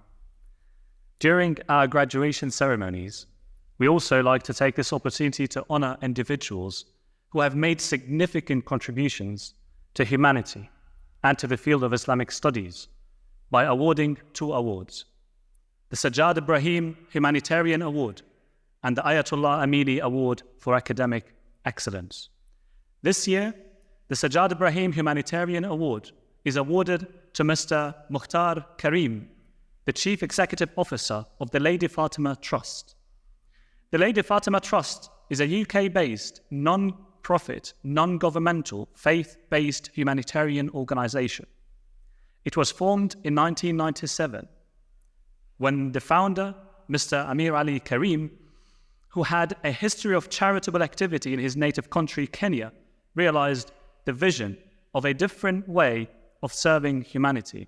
During our graduation ceremonies, we also like to take this opportunity to honour individuals who have made significant contributions to humanity and to the field of Islamic studies by awarding 2 awards: the Sajjad Ebrahim Humanitarian Award and the Ayatollah Amini Award for Academic Excellence. This year, the Sajjad Ebrahim Humanitarian Award is awarded to Mr. Mukhtar Karim, the Chief Executive Officer of the Lady Fatemah Trust. The Lady Fatemah Trust is a UK-based, non-profit, non-governmental, faith-based humanitarian organisation. It was formed in 1997 when the founder, Mr. Amir Ali Karim, who had a history of charitable activity in his native country, Kenya, realized the vision of a different way of serving humanity.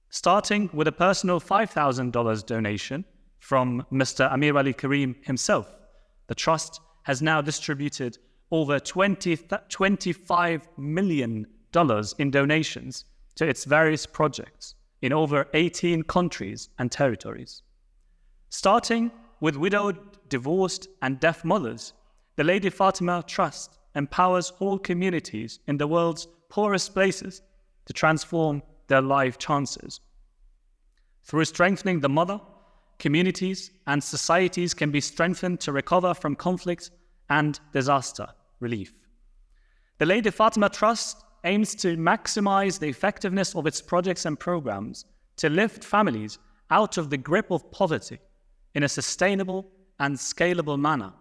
Starting with a personal $5,000 donation from Mr. Amir Ali Karim himself, the Trust has now distributed over $25 million in donations to its various projects in over 18 countries and territories. Starting with widowed, divorced, and deaf mothers, the Lady Fatemah Trust empowers whole communities in the world's poorest places to transform their life chances. Through strengthening the mother, communities and societies can be strengthened to recover from conflict and disaster relief. The Lady Fatemah Trust aims to maximize the effectiveness of its projects and programs to lift families out of the grip of poverty in a sustainable and scalable manner,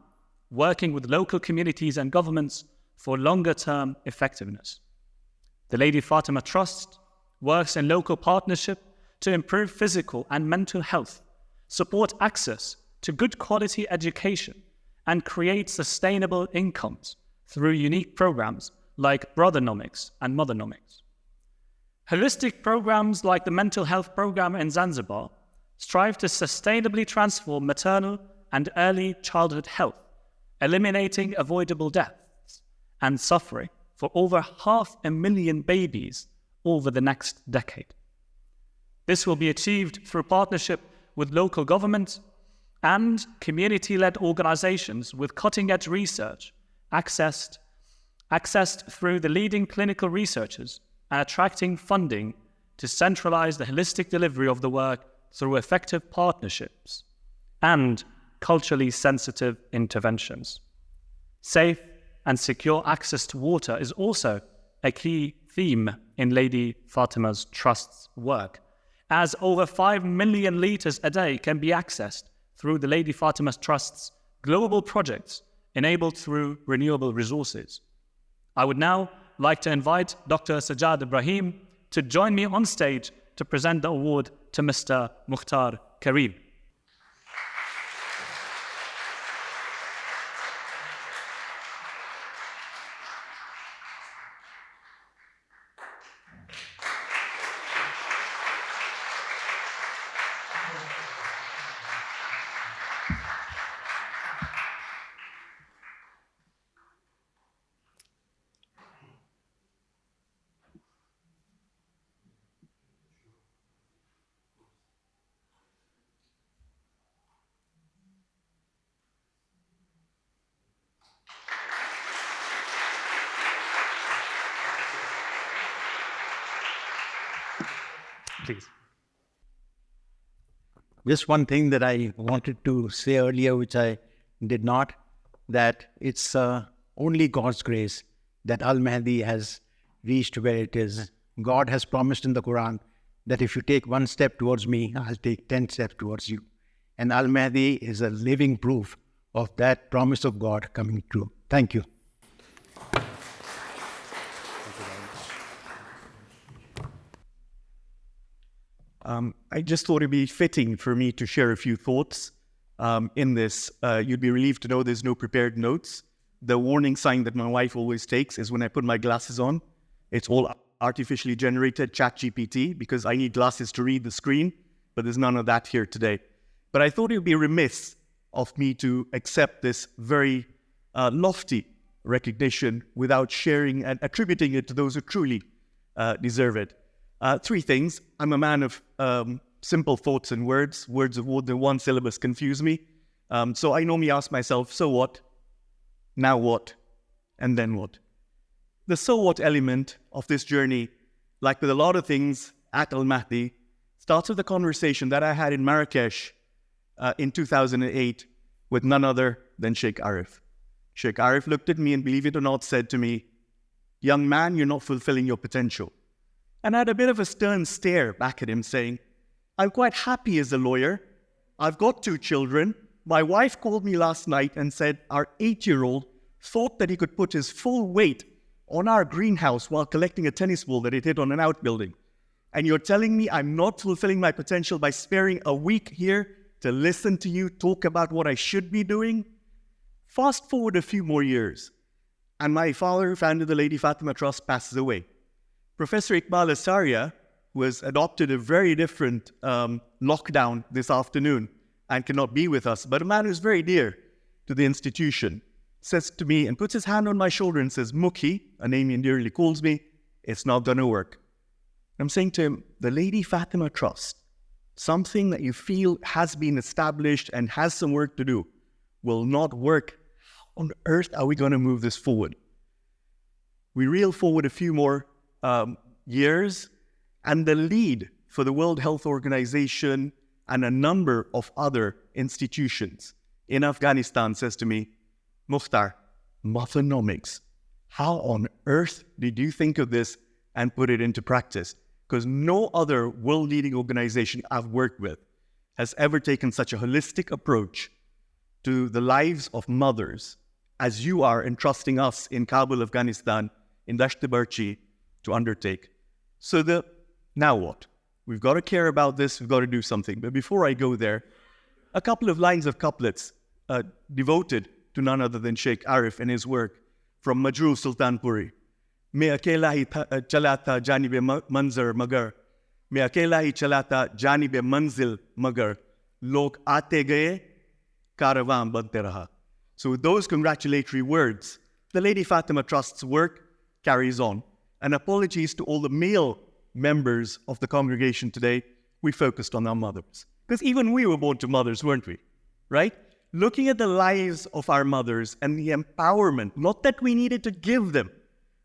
working with local communities and governments for longer-term effectiveness. The Lady Fatemah Trust works in local partnership to improve physical and mental health, support access to good quality education, and create sustainable incomes through unique programs like Brothernomics and Mothernomics. Holistic programs like the Mental Health Program in Zanzibar strive to sustainably transform maternal and early childhood health, eliminating avoidable deaths and suffering for over 500,000 babies over the next decade. This will be achieved through partnership with local government and community-led organizations with cutting-edge research accessed through the leading clinical researchers and attracting funding to centralize the holistic delivery of the work through effective partnerships and culturally sensitive interventions. Safe and secure access to water is also a key theme in Lady Fatemah's Trust's work, as over 5 million litres a day can be accessed through the Lady Fatemah Trust's global projects enabled through renewable resources. I would now like to invite Dr. Sajjad Ebrahim to join me on stage to present the award to Mr. Mukhtar Karim. Please. Just one thing that I wanted to say earlier, which I did not, that it's only God's grace that Al-Mahdi has reached where it is. God has promised in the Quran that if you take one step towards me, I'll take 10 steps towards you. And Al-Mahdi is a living proof of that promise of God coming true. Thank you. I just thought it'd be fitting for me to share a few thoughts in this. You'd be relieved to know there's no prepared notes. The warning sign that my wife always takes is when I put my glasses on. It's all artificially generated ChatGPT because I need glasses to read the screen, but there's none of that here today. But I thought it would be remiss of me to accept this very lofty recognition without sharing and attributing it to those who truly deserve it. Three things. I'm a man of simple thoughts and words. Words of more than one syllabus confuse me. So I normally ask myself, so what? Now what? And then what? The so what element of this journey, like with a lot of things at Al-Mahdi, starts with a conversation that I had in Marrakesh in 2008 with none other than Shaykh Arif. Shaykh Arif looked at me and, believe it or not, said to me, "Young man, you're not fulfilling your potential." And I had a bit of a stern stare back at him saying, "I'm quite happy as a lawyer. I've got 2 children. My wife called me last night and said our 8-year-old thought that he could put his full weight on our greenhouse while collecting a tennis ball that it hit on an outbuilding. And you're telling me I'm not fulfilling my potential by sparing a week here to listen to you talk about what I should be doing?" Fast forward a few more years, and my father, who founded the Lady Fatemah Trust, passes away. Professor Iqbal Asaria, who has adopted a very different lockdown this afternoon and cannot be with us, but a man who's very dear to the institution, says to me and puts his hand on my shoulder and says, "Mukhi," a name he endearingly calls me, "it's not going to work." I'm saying to him, the Lady Fatemah Trust something that you feel has been established and has some work to do, will not work, how on earth are we going to move this forward? We reel forward a few more years, and the lead for the World Health Organization and a number of other institutions in Afghanistan says to me, Mukhtar, Mothernomics, how on earth did you think of this and put it into practice? Because no other world-leading organization I've worked with has ever taken such a holistic approach to the lives of mothers as you are entrusting us in Kabul, Afghanistan, in Dasht-e-Barchi to undertake. So now what? We've got to care about this, we've got to do something. But before I go there, a couple of lines of couplets devoted to none other than Shaykh Arif and his work from Majrooh Sultanpuri. मैं अकेला ही चला था जानिब मंजर मगर मैं अकेला ही चला था जानिब मंजिल मगर लोग आते गए कारवां बनते रहा. So with those congratulatory words, the Lady Fatemah Trust's work carries on. And apologies to all the male members of the congregation today, we focused on our mothers. Because even we were born to mothers, weren't we? Right? Looking at the lives of our mothers and the empowerment, not that we needed to give them,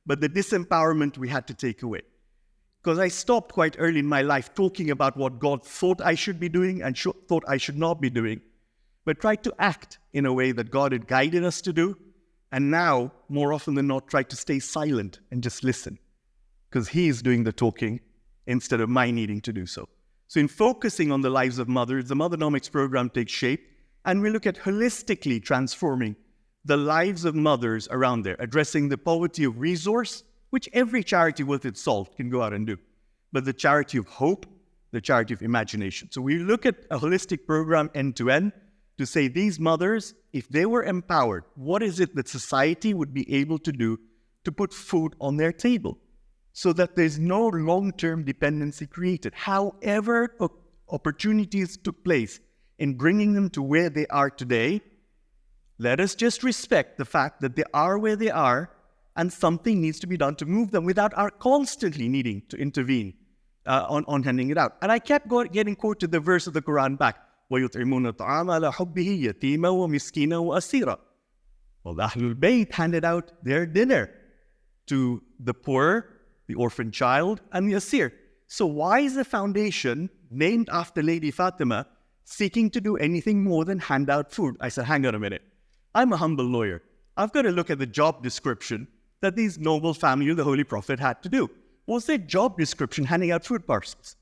but the disempowerment we had to take away. Because I stopped quite early in my life talking about what God thought I should be doing and thought I should not be doing, but tried to act in a way that God had guided us to do, and now, more often than not, tried to stay silent and just listen, because He is doing the talking instead of my needing to do so. So in focusing on the lives of mothers, the Mothernomics program takes shape, and we look at holistically transforming the lives of mothers around there, addressing the poverty of resource, which every charity worth its salt can go out and do, but the charity of hope, the charity of imagination. So we look at a holistic program end to end to say these mothers, if they were empowered, what is it that society would be able to do to put food on their table so that there's no long-term dependency created? However opportunities took place in bringing them to where they are today, let us just respect the fact that they are where they are and something needs to be done to move them without our constantly needing to intervene on handing it out. And I kept getting quoted the verse of the Quran back, وَيُطْعِمُونَ الطَّعَامَ عَلَى حُبِّهِ يَتِيمًا وَمِسْكِينًا وَأَسِيرًا. Well, the Ahlul Bayt handed out their dinner to the poor, the orphan child, and the Asir. So why is the foundation named after Lady Fatemah seeking to do anything more than hand out food? I said, hang on a minute. I'm a humble lawyer. I've got to look at the job description that these noble family of the Holy Prophet had to do. Was their job description handing out food parcels?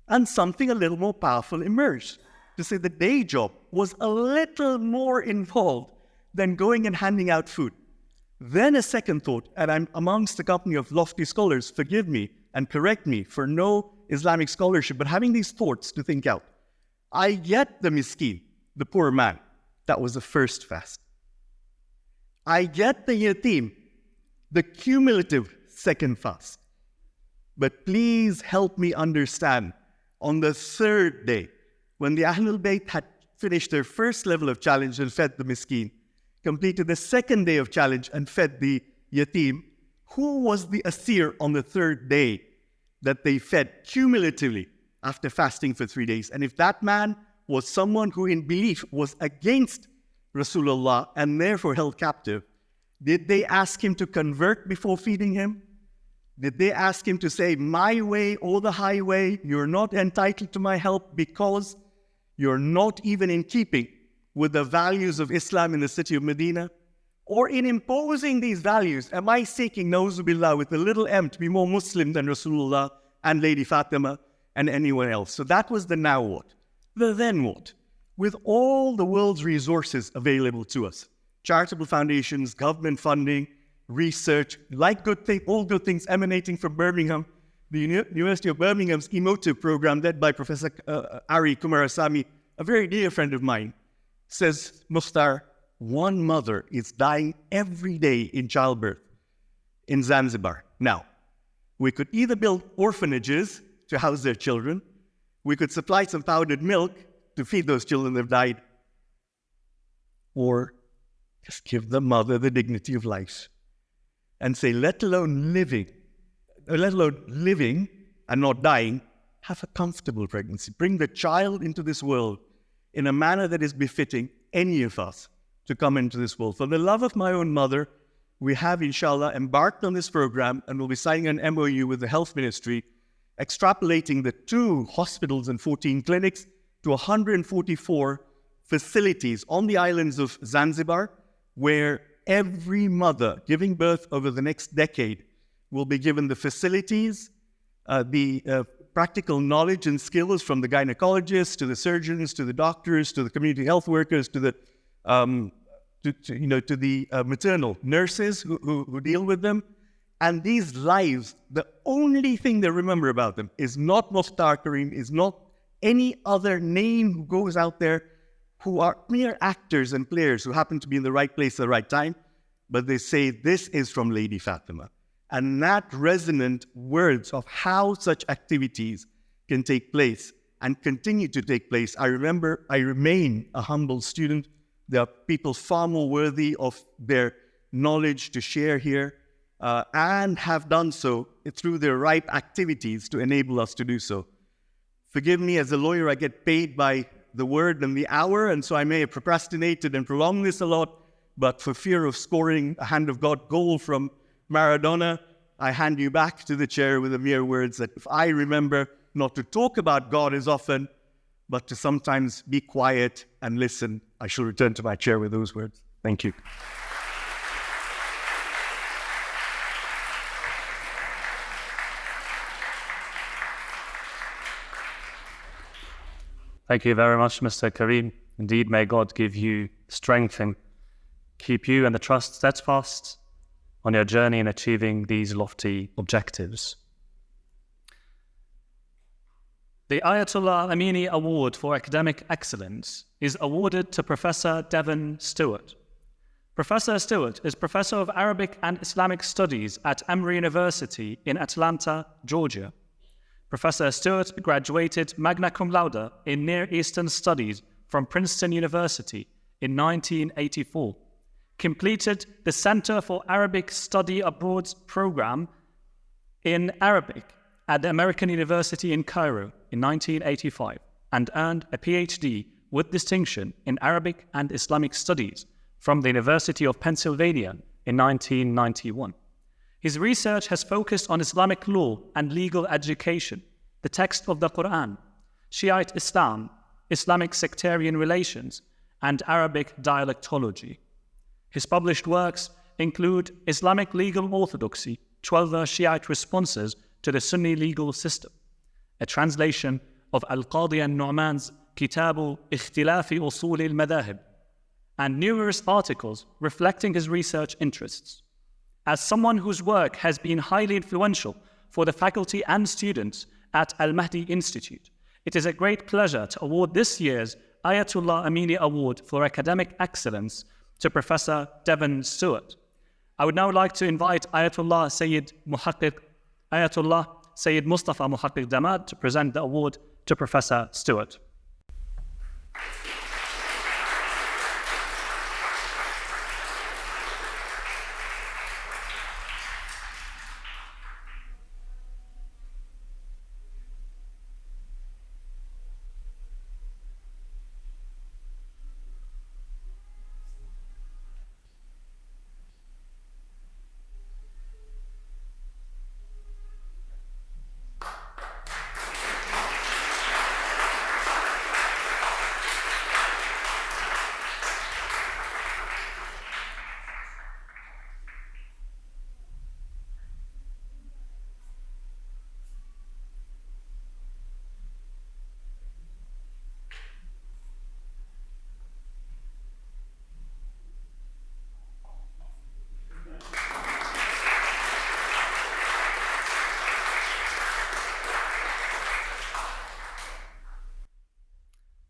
And something a little more powerful emerged to say the day job was a little more involved than going and handing out food. Then a second thought, and I'm amongst a company of lofty scholars, forgive me and correct me for no Islamic scholarship, but having these thoughts to think out. I get the miskin, the poor man. That was the first fast. I get the yatim, the cumulative second fast. But please help me understand, on the third day, when the Ahlul Bayt had finished their first level of challenge and fed the miskin, completed the second day of challenge and fed the yatim, who was the Asir on the third day that they fed cumulatively after fasting for 3 days? And if that man was someone who in belief was against Rasulullah and therefore held captive, did they ask him to convert before feeding him? Did they ask him to say, my way or the highway, you're not entitled to my help because you're not even in keeping with the values of Islam in the city of Medina? Or in imposing these values, am I seeking, nauzubillah, with a little m to be more Muslim than Rasulullah and Lady Fatemah and anyone else? So that was the now what. The then what? With all the world's resources available to us, charitable foundations, government funding, research, like all good things emanating from Birmingham, the University of Birmingham's emotive program led by Professor Ari Kumarasamy, a very dear friend of mine, says, Mukhtar, one mother is dying every day in childbirth in Zanzibar. Now, we could either build orphanages to house their children, we could supply some powdered milk to feed those children that have died, or just give the mother the dignity of life and say, let alone living and not dying, have a comfortable pregnancy. Bring the child into this world in a manner that is befitting any of us to come into this world. For the love of my own mother, we have, inshallah, embarked on this program and will be signing an MOU with the Health Ministry, extrapolating the 2 hospitals and 14 clinics to 144 facilities on the islands of Zanzibar, where every mother giving birth over the next decade will be given the facilities, the practical knowledge and skills from the gynecologists to the surgeons to the doctors to the community health workers to the maternal nurses who deal with them. And these lives, the only thing they remember about them is not Mukhtar, Karim, is not any other name who goes out there who are mere actors and players who happen to be in the right place at the right time, but they say, this is from Lady Fatemah. And that resonant words of how such activities can take place and continue to take place. I remain a humble student. There are people far more worthy of their knowledge to share here and have done so through their ripe activities to enable us to do so. Forgive me, as a lawyer, I get paid by the word and the hour, and so I may have procrastinated and prolonged this a lot, but for fear of scoring a hand of God goal from Maradona, I hand you back to the chair with the mere words that if I remember not to talk about God as often, but to sometimes be quiet and listen, I shall return to my chair with those words. Thank you. Thank you very much, Mr. Karim. Indeed, may God give you strength and keep you and the trust steadfast on your journey in achieving these lofty objectives. The Ayatollah Amini Award for Academic Excellence is awarded to Professor Devin Stewart. Professor Stewart is Professor of Arabic and Islamic Studies at Emory University in Atlanta, Georgia. Professor Stewart graduated magna cum laude in Near Eastern Studies from Princeton University in 1984, completed the Center for Arabic Study Abroad program in Arabic at the American University in Cairo in 1985, and earned a PhD with distinction in Arabic and Islamic Studies from the University of Pennsylvania in 1991. His research has focused on Islamic law and legal education, the text of the Quran, Shiite Islam, Islamic sectarian relations, and Arabic dialectology. His published works include Islamic Legal Orthodoxy, 12 Shiite responses to the Sunni legal system, a translation of Al-Qadi al-Nu'man's Kitabu Ikhtilafi Usul al-Madahib, and numerous articles reflecting his research interests. As someone whose work has been highly influential for the faculty and students at Al-Mahdi Institute, it is a great pleasure to award this year's Ayatollah Amini Award for Academic Excellence to Professor Devin Stewart. I would now like to invite Ayatollah Sayyid Mustafa Muhaqqiq Damad to present the award to Professor Stewart.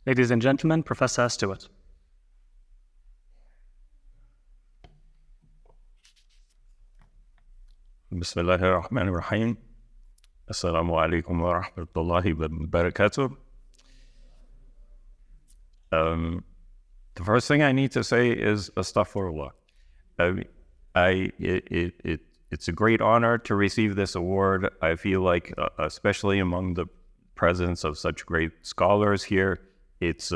Ladies and gentlemen, Professor Stewart. Bismillahir Rahmanir Rahim. Assalamu alaikum wa rahmatullahi wa barakatuh. The first thing I need to say is astaghfirullah. It's a great honor to receive this award. I feel like, especially among the presence of such great scholars here. It's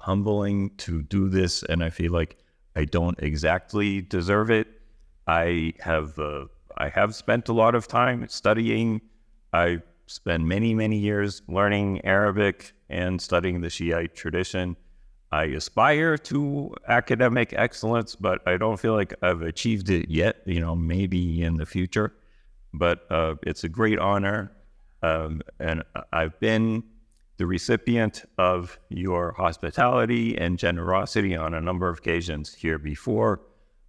humbling to do this, and I feel like I don't exactly deserve it. I have spent a lot of time studying. I spent many years learning Arabic and studying the Shiite tradition. I aspire to academic excellence, but I don't feel like I've achieved it yet, maybe in the future. But it's a great honor, and I've been the recipient of your hospitality and generosity on a number of occasions here before.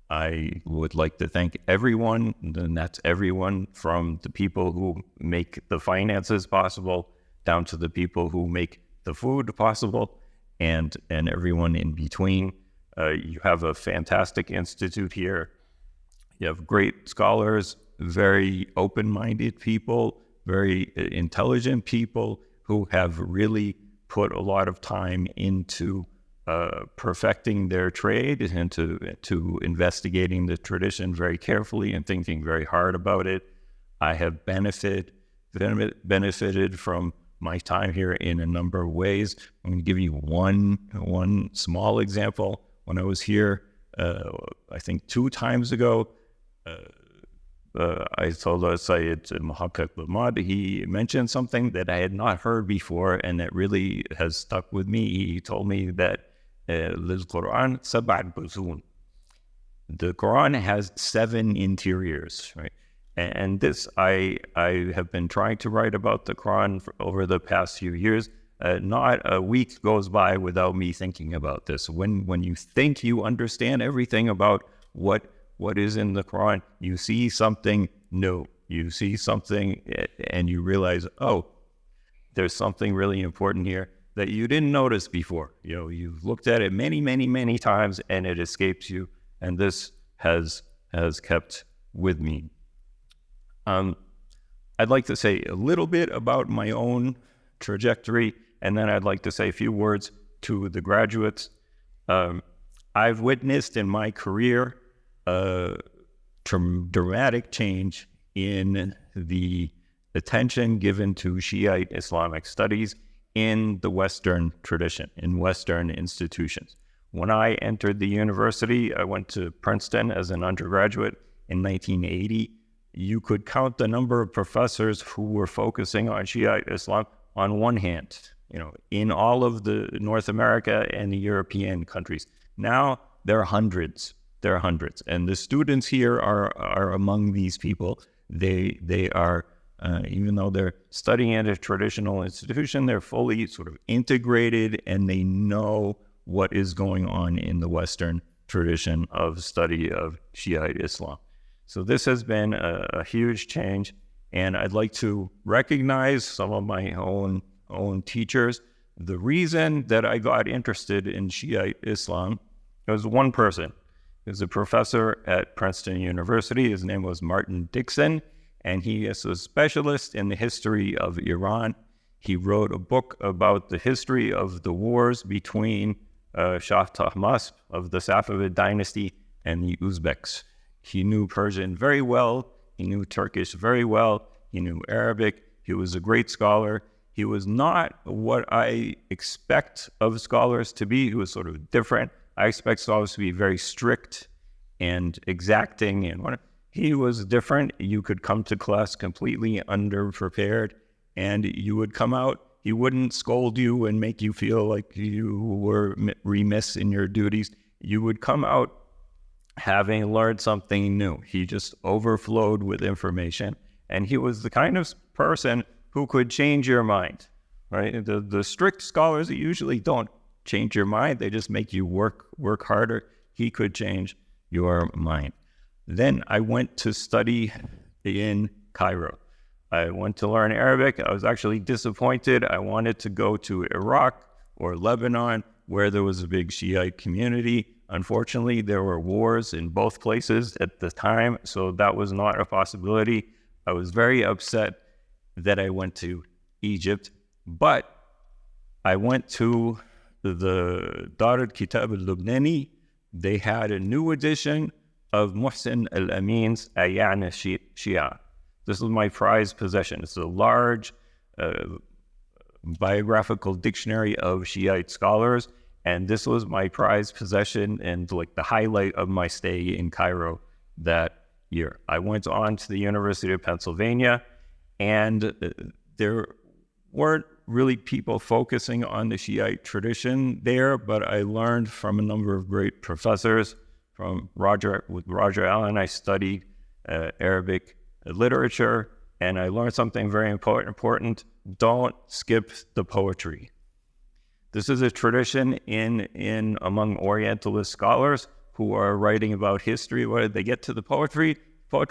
I would like to thank everyone, and that's everyone from the people who make the finances possible down to the people who make the food possible, and everyone in between. You have a fantastic institute here. You have great scholars, very open-minded people, very intelligent people who have really put a lot of time into perfecting their trade and to investigating the tradition very carefully and thinking very hard about it. I have benefited from my time here in a number of ways. I'm going to give you one small example. When I was here, I think 2 times ago, Ayatollah Syed Muhammad, he mentioned something that I had not heard before and that really has stuck with me. He told me that للقرآن 7 بطون. The Quran has 7 interiors, right? And this, I have been trying to write about the Quran over the past few years. Not a week goes by without me thinking about this. When you think you understand everything about what is in the Quran, you see something new. You see something and you realize, oh, there's something really important here that you didn't notice before. You've looked at it many times and it escapes you. And this has kept with me. I'd like to say a little bit about my own trajectory, and then I'd like to say a few words to the graduates. I've witnessed in my career dramatic change in the attention given to Shiite Islamic studies in the Western tradition, in Western institutions. When I entered the university, I went to Princeton as an undergraduate in 1980. You could count the number of professors who were focusing on Shiite Islam on one hand, in all of the North America and the European countries. Now there are hundreds. And the students here are among these people. They are, even though they're studying at a traditional institution, they're fully sort of integrated and they know what is going on in the Western tradition of study of Shiite Islam. So this has been a huge change, and I'd like to recognize some of my own teachers. The reason that I got interested in Shiite Islam was one person. He was a professor at Princeton University. His name was Martin Dixon, and he is a specialist in the history of Iran. He wrote a book about the history of the wars between Shah Tahmasp of the Safavid dynasty and the Uzbeks. He knew Persian very well. He knew Turkish very well. He knew Arabic. He was a great scholar. He was not what I expect of scholars to be. He was sort of different. I expect scholars to be very strict and exacting. And he was different. You could come to class completely underprepared, and you would come out. He wouldn't scold you and make you feel like you were remiss in your duties. You would come out having learned something new. He just overflowed with information, and he was the kind of person who could change your mind, right? The strict scholars usually don't change your mind. They just make you work harder. He could change your mind. Then I went to study in Cairo. I went to learn Arabic. I was actually disappointed. I wanted to go to Iraq or Lebanon, where there was a big Shiite community. Unfortunately, there were wars in both places at the time, so that was not a possibility. I was very upset that I went to Egypt, but I went to the Dar al-Kitab al-Lubnani. They had a new edition of Muhsin al-Amin's Ayan Shia. This is my prized possession. It's a large biographical dictionary of Shiite scholars, and this was my prized possession and like the highlight of my stay in Cairo that year. I went on to the University of Pennsylvania, and there weren't really people focusing on the Shiite tradition there, but I learned from a number of great professors. With Roger Allen, I studied Arabic literature, and I learned something very important. Don't skip the poetry. This is a tradition in among Orientalist scholars who are writing about history. When they get to the poetry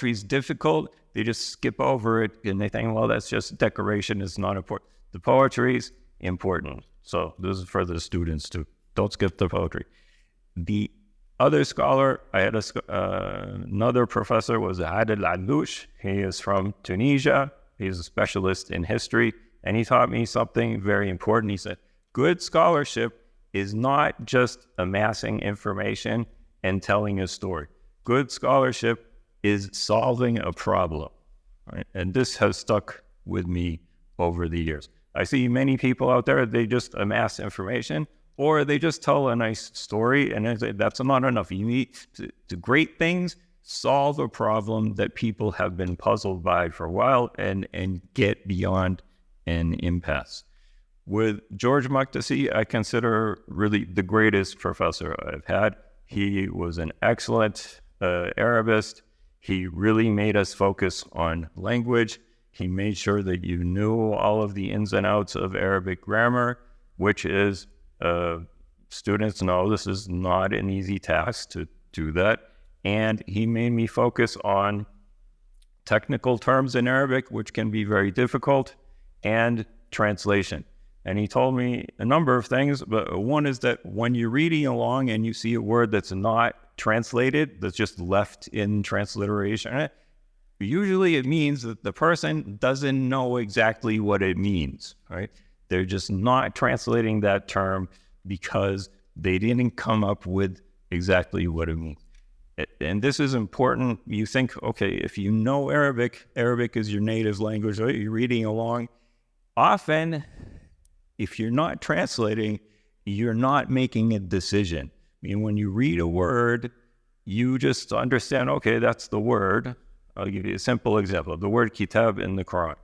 is difficult. They just skip over it, and they think, well, that's just decoration. It's not important. The poetry is important. So this is for the students too. Don't skip the poetry. The other scholar, I had another professor, was Adel Alouche. He is from Tunisia. He's a specialist in history, and he taught me something very important. He said, good scholarship is not just amassing information and telling a story. Good scholarship is solving a problem, right? And this has stuck with me over the years. I see many people out there, they just amass information, or they just tell a nice story, and that's not enough. You need to great things, solve a problem that people have been puzzled by for a while and get beyond an impasse. With George Makdisi, I consider really the greatest professor I've had. He was an excellent Arabist. He really made us focus on language. He made sure that you knew all of the ins and outs of Arabic grammar, which is, students know this is not an easy task to do that. And he made me focus on technical terms in Arabic, which can be very difficult, and translation. And he told me a number of things, but one is that when you're reading along and you see a word that's not translated, that's just left in transliteration, usually it means that the person doesn't know exactly what it means, right? They're just not translating that term because they didn't come up with exactly what it means. And this is important. You think, okay, if you know Arabic, Arabic is your native language, right? You're reading along. Often, if you're not translating, you're not making a decision. I mean, when you read a word, you just understand, okay, that's the word. I'll give you a simple example. The word kitab in the Quran.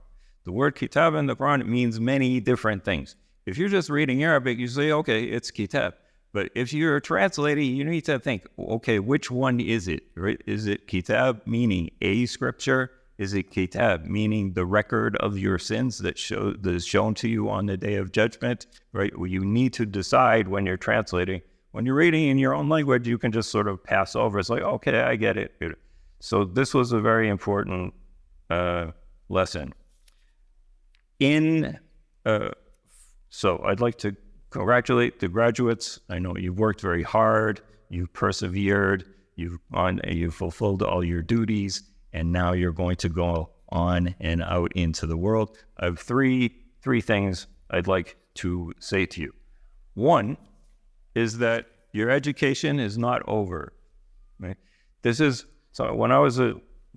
The word kitab in the Quran means many different things. If you're just reading Arabic, you say, okay, it's kitab. But if you're translating, you need to think, okay, which one is it? Right? Is it kitab, meaning a scripture? Is it kitab, meaning the record of your sins that is shown to you on the day of judgment? Right? Well, you need to decide when you're translating. When you're reading in your own language, you can just sort of pass over. It's like, okay, I get it. So this was a very important lesson. So I'd like to congratulate the graduates. I know you've worked very hard, you've persevered, you've fulfilled all your duties, and now you're going to go on and out into the world. I have three things I'd like to say to you. One is that your education is not over, right? So when I was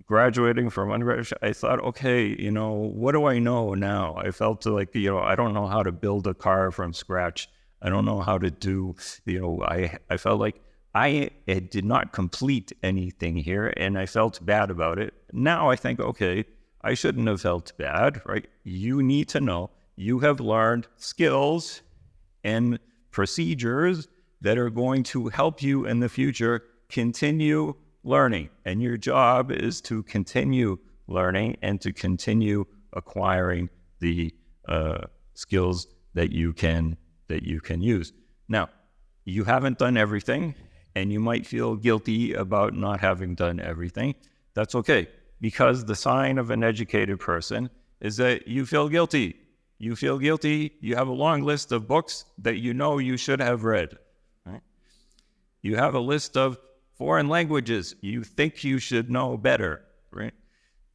graduating from undergraduate, I thought, okay, what do I know now? I felt like, I don't know how to build a car from scratch. I don't know how to do, I felt like I did not complete anything here, and I felt bad about it. Now I think, okay, I shouldn't have felt bad, right? You need to know you have learned skills and procedures that are going to help you in the future continue learning. And your job is to continue learning and to continue acquiring the skills that you can use. Now, you haven't done everything, and you might feel guilty about not having done everything. That's okay, because the sign of an educated person is that you feel guilty. You feel guilty. You have a long list of books that you should have read. Right? You have a list of foreign languages you think you should know better. Right?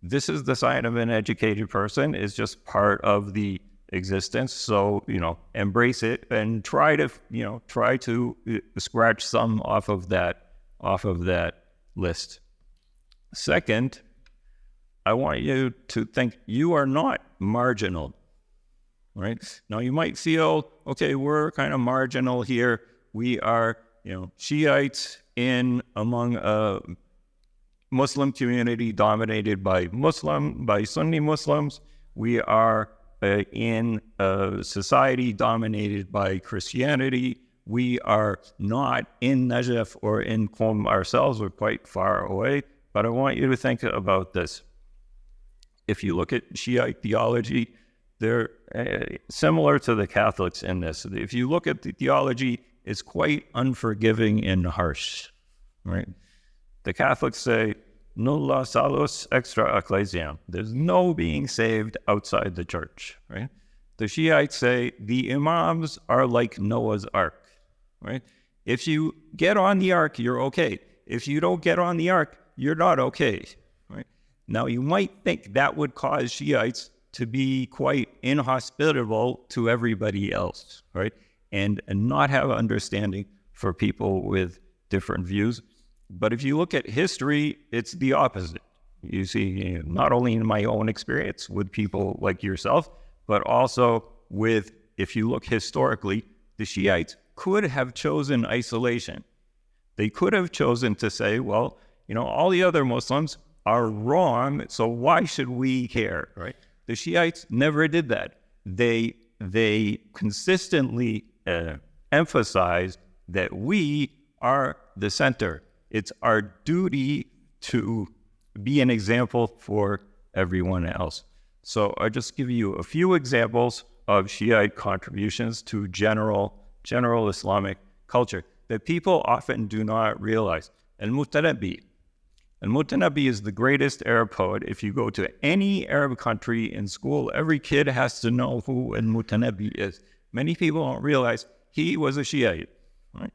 This is the sign of an educated person. It's just part of the existence. So, embrace it and try to scratch some off of that list. Second, I want you to think you are not marginal. right? Now you might feel, okay, we're kind of marginal here. We are, Shiites among a Muslim community dominated by Sunni Muslims. We are in a society dominated by Christianity. We are not in Najaf or in Qom ourselves. We're quite far away. But I want you to think about this. If you look at Shiite theology, they're similar to the Catholics in this. If you look at the theology, it's quite unforgiving and harsh, right? The Catholics say, nulla salus extra ecclesiam. There's no being saved outside the church, right? The Shiites say the imams are like Noah's Ark, right? If you get on the ark, you're okay. If you don't get on the ark, you're not okay, right? Now, you might think that would cause Shiites to be quite inhospitable to everybody else, right? And not have understanding for people with different views. But if you look at history, it's the opposite. You see, not only in my own experience with people like yourself, but also with, if you look historically, the Shiites could have chosen isolation. They could have chosen to say, well, all the other Muslims are wrong, so why should we care, right? The Shiites never did that. They consistently emphasized that we are the center. It's our duty to be an example for everyone else. So I'll just give you a few examples of Shiite contributions to general Islamic culture that people often do not realize. Al-Mutanabbi is the greatest Arab poet. If you go to any Arab country in school, every kid has to know who Al-Mutanabbi is. Many people don't realize he was a Shiite, right?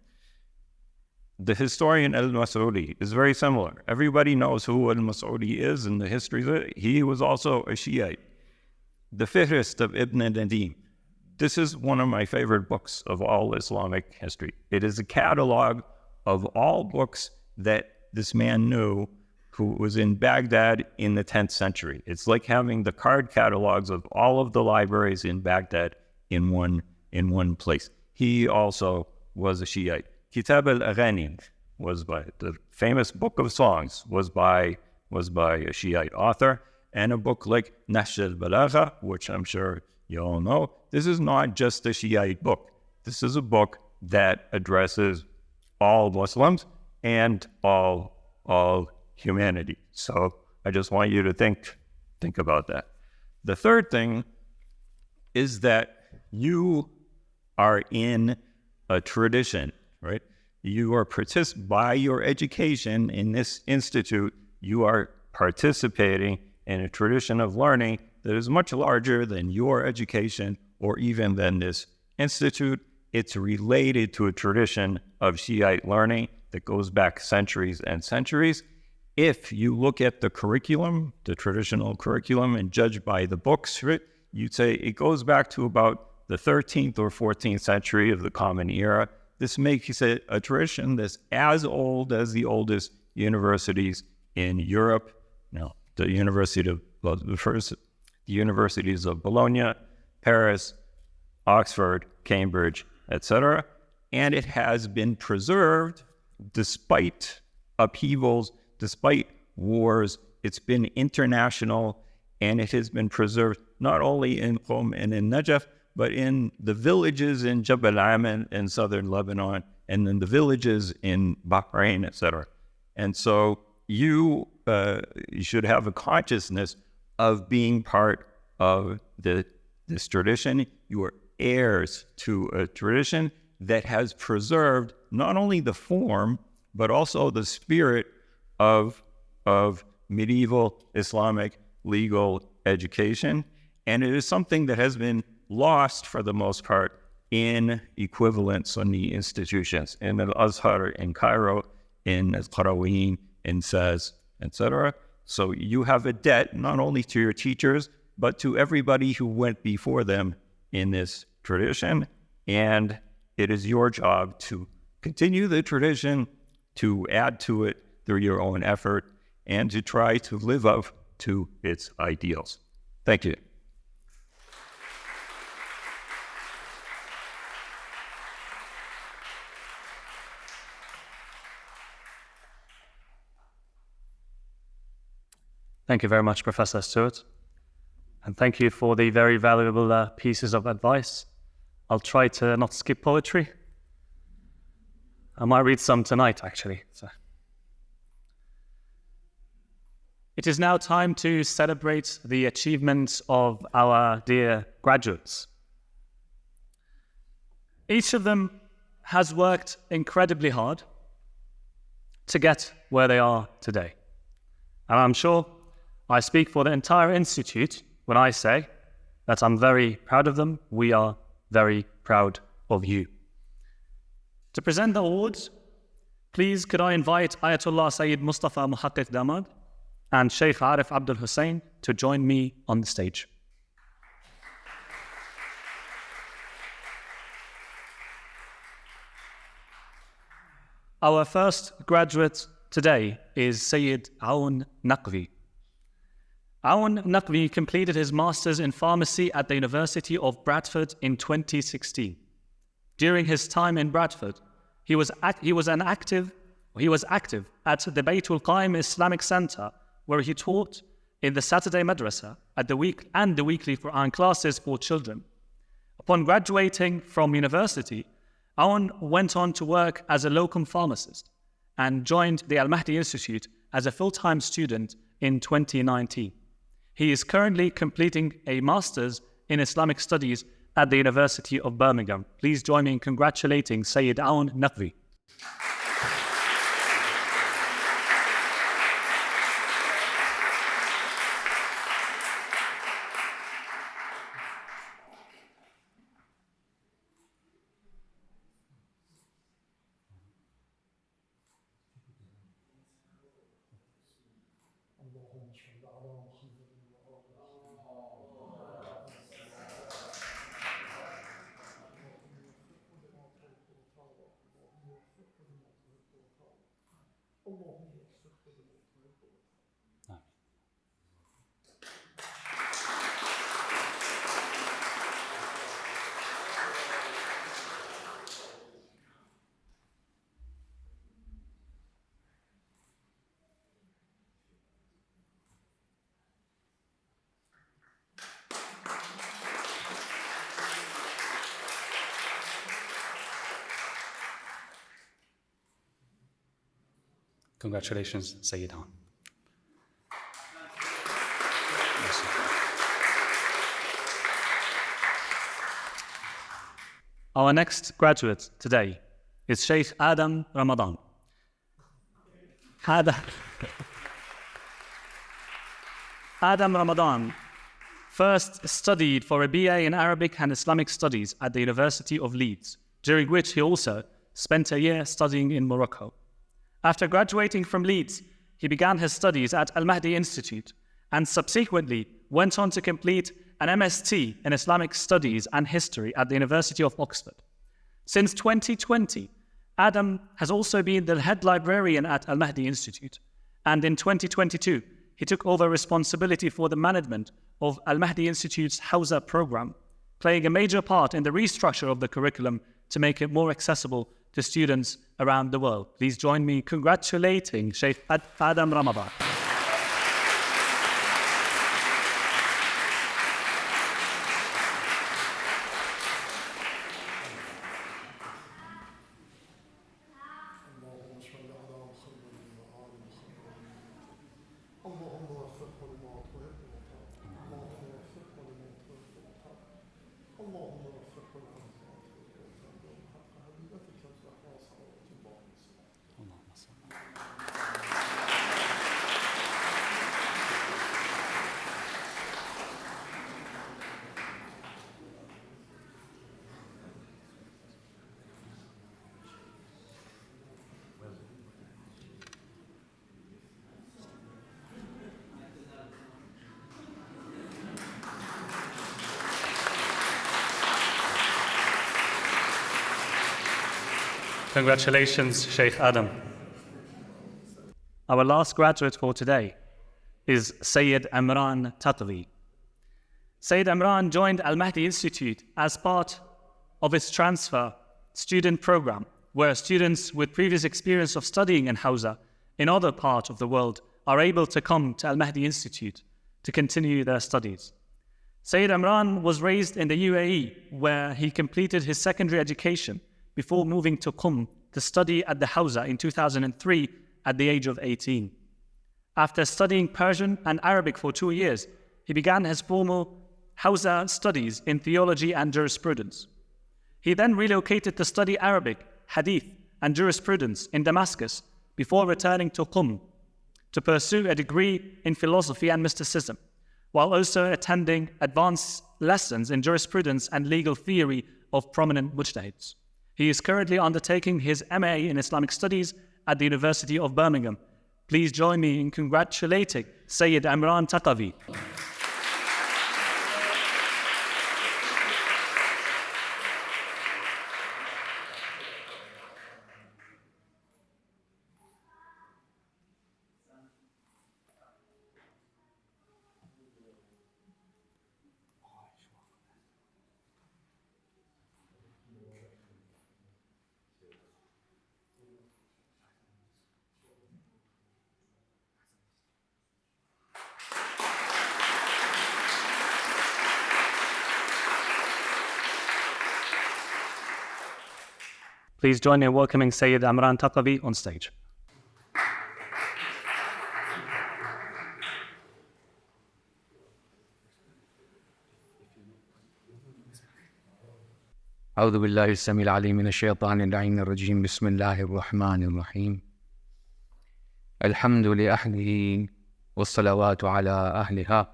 The historian Al-Mas'udi is very similar. Everybody knows who Al-Mas'udi is in the history. He was also a Shiite. The Fihrist of Ibn Nadim. This is one of my favorite books of all Islamic history. It is a catalog of all books that this man knew who was in Baghdad in the 10th century. It's like having the card catalogs of all of the libraries in Baghdad in one place. He also was a Shiite. Kitab al-Aghani was by the famous book of songs was by a Shiite author, and a book like Nahj al-Balagha, which I'm sure you all know. This is not just a Shiite book. This is a book that addresses all Muslims and all humanity. So I just want you to think about that. The third thing is that you are in a tradition, right? You are by your education in this institute, you are participating in a tradition of learning that is much larger than your education or even than this institute. It's related to a tradition of Shiite learning that goes back centuries and centuries. If you look at the curriculum, the traditional curriculum, and judge by the books, right, you'd say it goes back to about the 13th or 14th century of the Common Era. This makes it a tradition that's as old as the oldest universities in Europe. Now, the universities of Bologna, Paris, Oxford, Cambridge, etc. And it has been preserved despite upheavals, despite wars. It's been international, and it has been preserved not only in Qom and in Najaf, but in the villages in Jabal Aman in southern Lebanon, and in the villages in Bahrain, etc. And so you should have a consciousness of being part of this tradition. You are heirs to a tradition that has preserved not only the form, but also the spirit of medieval Islamic legal education. And it is something that has been lost for the most part in equivalent Sunni institutions, in Al-Azhar, in Cairo, in Al-Qarawin, in Fez, etc. So you have a debt not only to your teachers, but to everybody who went before them in this tradition. And it is your job to continue the tradition, to add to it through your own effort, and to try to live up to its ideals. Thank you. Thank you very much, Professor Stewart. And thank you for the very valuable pieces of advice. I'll try to not skip poetry. I might read some tonight, actually. So. It is now time to celebrate the achievements of our dear graduates. Each of them has worked incredibly hard to get where they are today. And I'm sure I speak for the entire institute when I say that I'm very proud of them. We are very proud of you. To present the awards, please could I invite Ayatollah Sayyid Mustafa Muhaqqaq Damad and Shaykh Arif Abdul Hussain to join me on the stage. Our first graduate today is Sayyid Aoun Naqvi. Aoun Naqvi completed his master's in pharmacy at the University of Bradford in 2016. During his time in Bradford, he was active at the Baytul Qaim Islamic Center, where he taught in the Saturday Madrasa and the weekly Quran classes for children. Upon graduating from university, Aoun went on to work as a locum pharmacist and joined the Al-Mahdi Institute as a full-time student in 2019. He is currently completing a master's in Islamic Studies at the University of Birmingham. Please join me in congratulating Sayyid Aoun Naqvi. Congratulations, Sayyid Aoun. Our next graduate today is Sheikh Adam Ramadhan. Adam Ramadhan first studied for a BA in Arabic and Islamic Studies at the University of Leeds, during which he also spent a year studying in Morocco. After graduating from Leeds, he began his studies at Al-Mahdi Institute and subsequently went on to complete an MSc in Islamic Studies and History at the University of Oxford. Since 2020, Adam has also been the head librarian at Al-Mahdi Institute, and in 2022, he took over responsibility for the management of Al-Mahdi Institute's Hausa program, playing a major part in the restructure of the curriculum to make it more accessible to students around the world. Please join me congratulating Sheikh Adam Ramadhan. Congratulations, Sheikh Adam. Our last graduate for today is Syed Imran Taqvi. Syed Imran joined Al-Mahdi Institute as part of its transfer student program, where students with previous experience of studying in Hausa in other parts of the world are able to come to Al-Mahdi Institute to continue their studies. Syed Imran was raised in the UAE, where he completed his secondary education before moving to Qum to study at the Hawza in 2003 at the age of 18. After studying Persian and Arabic for 2 years, he began his formal Hawza studies in theology and jurisprudence. He then relocated to study Arabic, Hadith, and jurisprudence in Damascus before returning to Qum to pursue a degree in philosophy and mysticism, while also attending advanced lessons in jurisprudence and legal theory of prominent mujtahids. He is currently undertaking his MA in Islamic Studies at the University of Birmingham. Please join me in congratulating Sayyid Imran Taqvi. Please join me in welcoming Sayyid Imran Taqvi on stage. أعوذ بالله السميع العليم من الشيطان اللعين الرجيم بسم الله الرحمن الرحيم الحمد لأهله والصلوات على أهلها.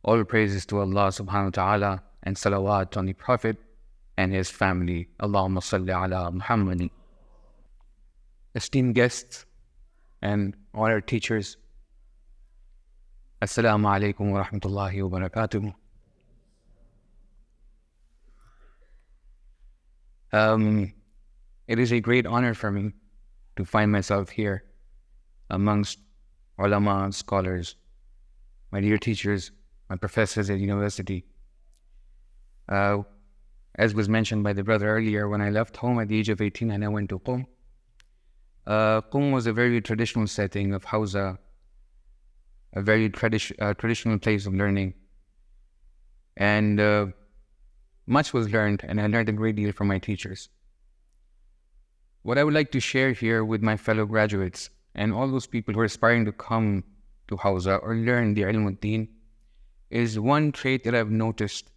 All praises to Allah subhanahu wa ta'ala and salawat on the Prophet and his family. Allahumma salli ala Muhammadin. Esteemed guests and honored teachers, Assalamu alaikum wa rahmatullahi wa barakatuh. It is a great honor for me to find myself here amongst ulama, scholars, my dear teachers, my professors at university. As was mentioned by the brother earlier, when I left home at the age of 18 and I went to Qum. Qum was a very traditional setting of Hawza, a very traditional place of learning. And much was learned, and I learned a great deal from my teachers. What I would like to share here with my fellow graduates and all those people who are aspiring to come to Hawza or learn the ilm al-Deen is one trait that I've noticed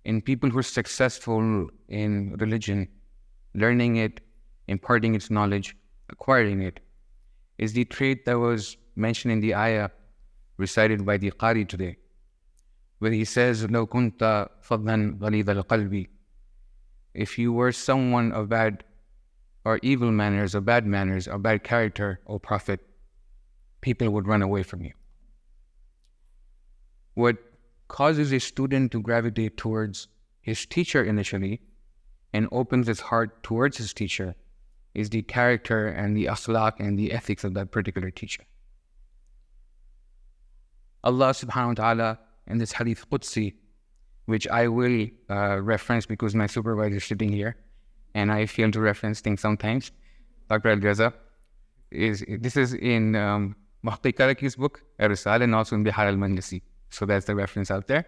in people who are successful in religion, learning it, imparting its knowledge, acquiring it, is the trait that was mentioned in the ayah recited by the Qari today, where he says, لَوْ كُنْتَ فَضًّا غَلِيظَ الْقَلْبِ. If you were someone of bad or evil manners or bad manners or bad character, O Prophet, people would run away from you. What causes a student to gravitate towards his teacher initially and opens his heart towards his teacher is the character and the akhlaq and the ethics of that particular teacher. Allah subhanahu wa ta'ala in this hadith Qudsi, which I will reference because my supervisor is sitting here and I fail to reference things sometimes, Dr. Raza, this is in Mukhtar Karaki's book, Risala, and also in Bihar al-Majlisi. So that's the reference out there,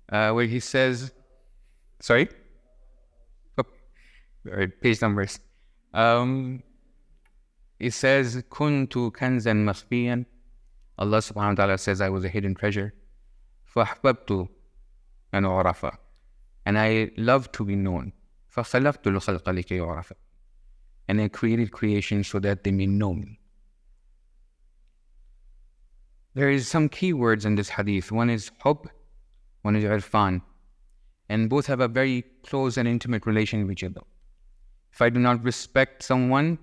where he says, sorry? Oh, page numbers. It says, Kuntu kanzan makhfiyan. Allah subhanahu wa ta'ala says, I was a hidden treasure. فَأَحْبَبْتُ أَنْ أُعْرَفَ. And I love to be known. فَخَلَقْتُ الْخَلْقَ لِكَيْ يُعْرَفَ. And I created creation so that they may know me. There is some key words in this hadith. One is hub, one is irfan. And both have a very close and intimate relation with each other. If I do not respect someone,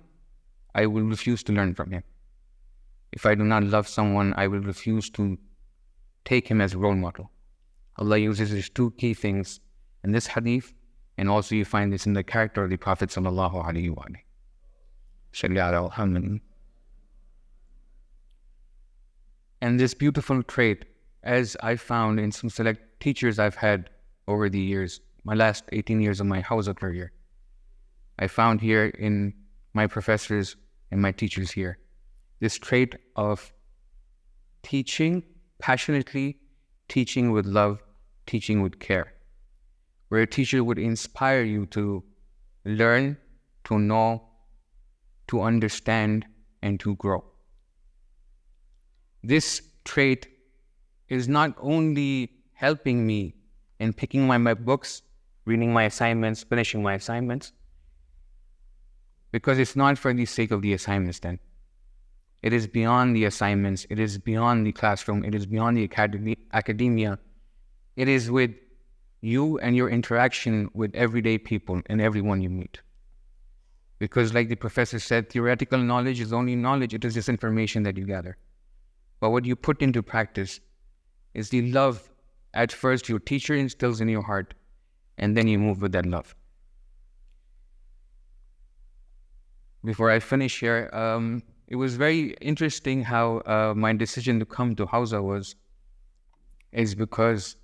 I will refuse to learn from him. If I do not love someone, I will refuse to take him as a role model. Allah uses these two key things in this hadith, and also you find this in the character of the Prophet sallallahu alaihi wasallam. And this beautiful trait, as I found in some select teachers I've had over the years, my last 18 years of my Hawza career, I found here in my professors and my teachers here, this trait of teaching passionately, teaching with love, teaching with care, where a teacher would inspire you to learn, to know, to understand, and to grow. This trait is not only helping me in picking my books, reading my assignments, finishing my assignments, because it's not for the sake of the assignments then. It is beyond the assignments, it is beyond the classroom, it is beyond the academia. It is with you and your interaction with everyday people and everyone you meet. Because like the professor said, theoretical knowledge is only knowledge, it is just information that you gather. But what you put into practice is the love at first your teacher instills in your heart, and then you move with that love. Before I finish here, it was very interesting how my decision to come to Hausa is because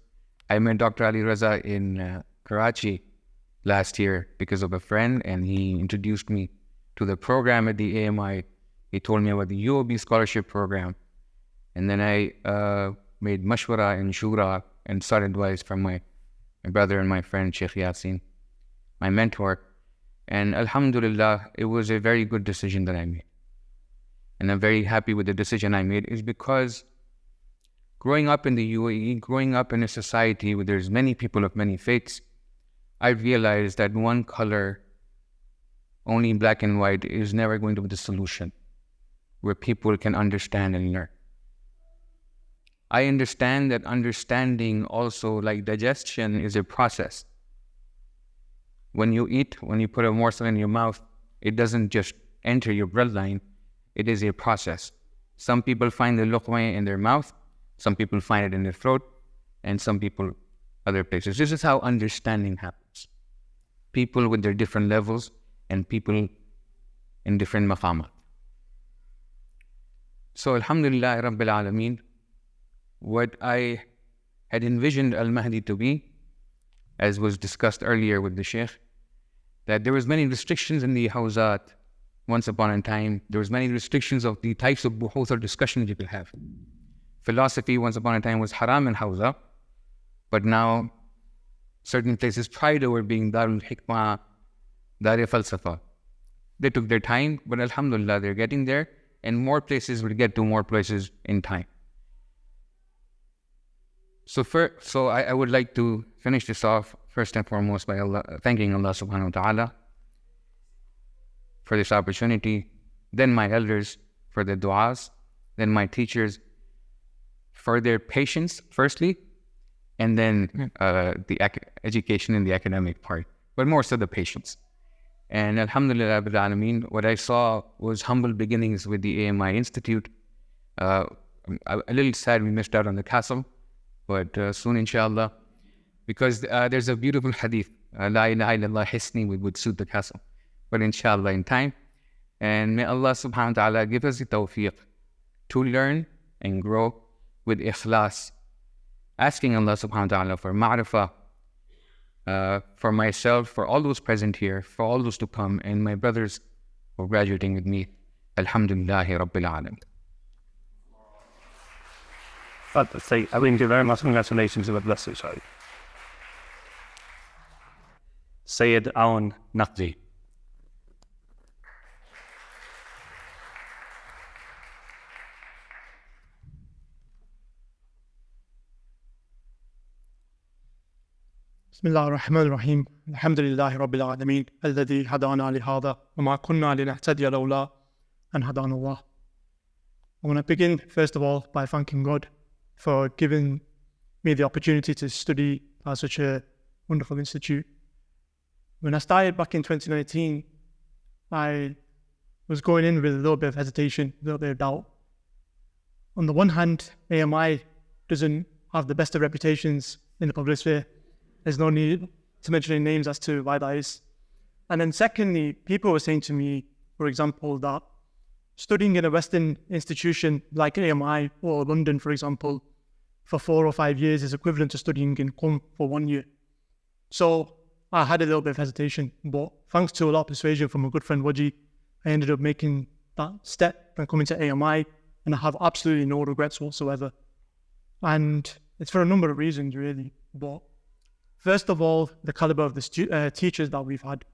I met Dr. Ali Raza in Karachi last year because of a friend, and he introduced me to the program at the AMI. He told me about the UOB scholarship program. And then I made mashwara and shura and sought advice from my brother and my friend Shaykh Yasin, my mentor. And alhamdulillah, it was a very good decision that I made. And I'm very happy with the decision I made, is because growing up in the UAE, growing up in a society where there's many people of many faiths, I realized that one color, only black and white, is never going to be the solution where people can understand and learn. I understand that understanding also, like digestion, is a process. When you eat, when you put a morsel in your mouth, it doesn't just enter your bloodline, it is a process. Some people find the luqma in their mouth, some people find it in their throat, and some people other places. This is how understanding happens. People with their different levels and people in different maqamat. So alhamdulillah Rabbil Alameen, what I had envisioned Al-Mahdi to be, as was discussed earlier with the Shaykh, that there was many restrictions in the Hawzat once upon a time. There was many restrictions of the types of buhuth or discussions you could have. Philosophy once upon a time was haram in Hawza, but now certain places prior were being Darul Hikmah, Darul Falsafa. They took their time, but alhamdulillah, they're getting there, and more places will get to more places in time. So I would like to finish this off first and foremost by thanking Allah subhanahu wa ta'ala for this opportunity, then my elders for their du'as, then my teachers for their patience, firstly, and then the education in the academic part, but more so the patience. And alhamdulillah Rabbil Alameen, what I saw was humble beginnings with the AMI Institute. A little sad we missed out on the castle, but soon inshallah, because there's a beautiful hadith, La ilaha illallah hisni, would suit the castle, but inshallah in time. And may Allah subhanahu wa ta'ala give us the tawfiq to learn and grow with ikhlas, asking Allah subhanahu wa ta'ala for ma'rifah, for myself, for all those present here, for all those to come, and my brothers who are graduating with me. Alhamdulillahi Rabbil Alam. Say, I thank you very much. Congratulations with blessing, Syed. Syed Aoun Naqvi. بسم الله الرحمن الرحيم الحمد لله رب العالمين الذي هدانا لهذا وما كنا لنهتدي لولا أن هدانا الله. I want to begin first of all by thanking God for giving me the opportunity to study at such a wonderful institute. When I started back in 2019, I was going in with a little bit of hesitation, a little bit of doubt. On the one hand, AMI doesn't have the best of reputations in the public sphere. There's no need to mention any names as to why that is. And then secondly, people were saying to me, for example, that studying in a Western institution like AMI or London, for example, for 4 or 5 years is equivalent to studying in Qom for 1 year. So I had a little bit of hesitation, but thanks to a lot of persuasion from a good friend Waji, I ended up making that step than coming to AMI, and I have absolutely no regrets whatsoever. And it's for a number of reasons, really. But first of all, the caliber of the teachers that we've had.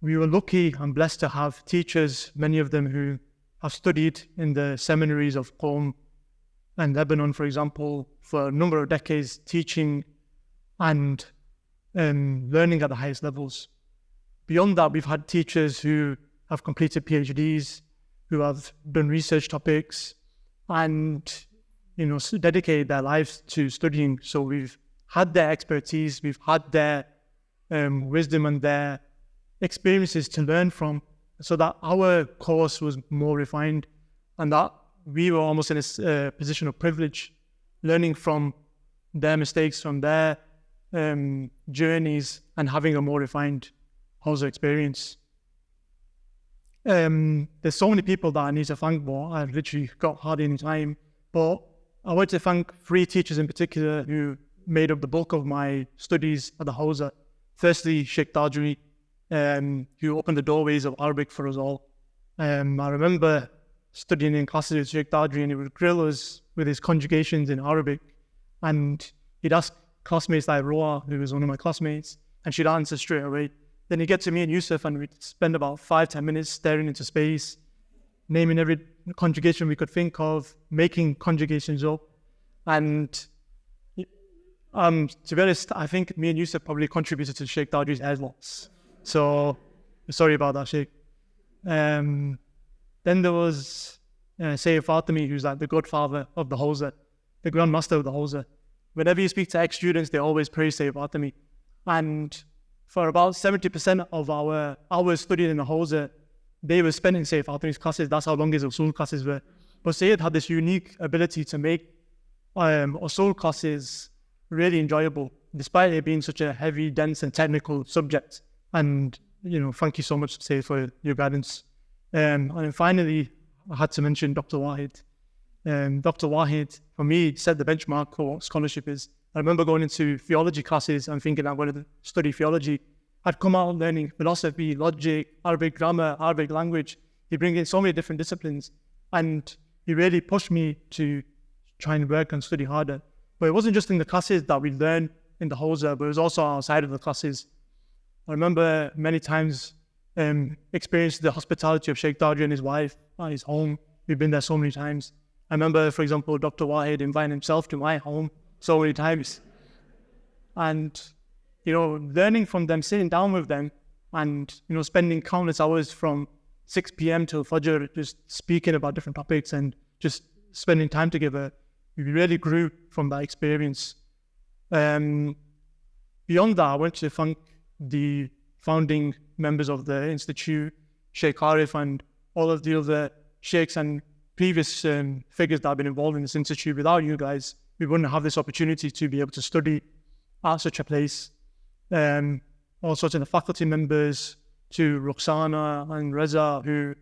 We were lucky and blessed to have teachers, many of them who have studied in the seminaries of Qom and Lebanon, for example, for a number of decades, teaching and learning at the highest levels. Beyond that, we've had teachers who have completed PhDs, who have done research topics, and dedicated their lives to studying. So we've had their expertise, we've had their wisdom and their experiences to learn from, so that our course was more refined, and that we were almost in a position of privilege, learning from their mistakes, from their journeys, and having a more refined Hausa experience. There's so many people that I need to thank, but I've literally got hardly any time. But I want to thank 3 teachers in particular who made up the bulk of my studies at the Hausa. Firstly, Sheikh Taqvi, who opened the doorways of Arabic for us all. I remember studying in classes with Sheikh Taqvi, and he would grill us with his conjugations in Arabic. And he'd ask classmates like Roa, who was one of my classmates, and she'd answer straight away. Then he'd get to me and Yusuf, and we'd spend about 5-10 minutes staring into space, naming every conjugation we could think of, making conjugations up. And to be honest, I think me and Yusuf probably contributed to Sheikh Taqvi's hair loss. So sorry about that, Sheikh. Then there was Syed Fatemah, who's like the godfather of the Hausa, the grandmaster of the Hausa. Whenever you speak to ex-students, they always praise Syed Fatemah. And for about 70% of our hours studying in the Hausa, they were spent in Syed Fatemah's classes. That's how long his usul classes were. But Syed had this unique ability to make usul classes really enjoyable, despite it being such a heavy, dense, and technical subject. And, thank you so much, Syed, for your guidance. And then finally, I had to mention Dr. Wahid. Dr. Wahid, for me, set the benchmark for what scholarship is. I remember going into theology classes and thinking I'm going to study theology. I'd come out learning philosophy, logic, Arabic grammar, Arabic language. He brings in so many different disciplines. And he really pushed me to try and work and study harder. But it wasn't just in the classes that we learned in the Hausa, but it was also outside of the classes. I remember many times experienced the hospitality of Sheikh Taqvi and his wife at his home. We've been there so many times. I remember, for example, Dr. Wahid inviting himself to my home so many times. And, learning from them, sitting down with them, and, spending countless hours from 6 p.m. till Fajr, just speaking about different topics and just spending time together. We really grew from that experience. Beyond that, I want to thank the founding members of the Institute, Sheikh Arif, and all of the other sheikhs and previous figures that have been involved in this institute. Without you guys, we wouldn't have this opportunity to be able to study at such a place. Also to the faculty members, to Roxana and Raza, who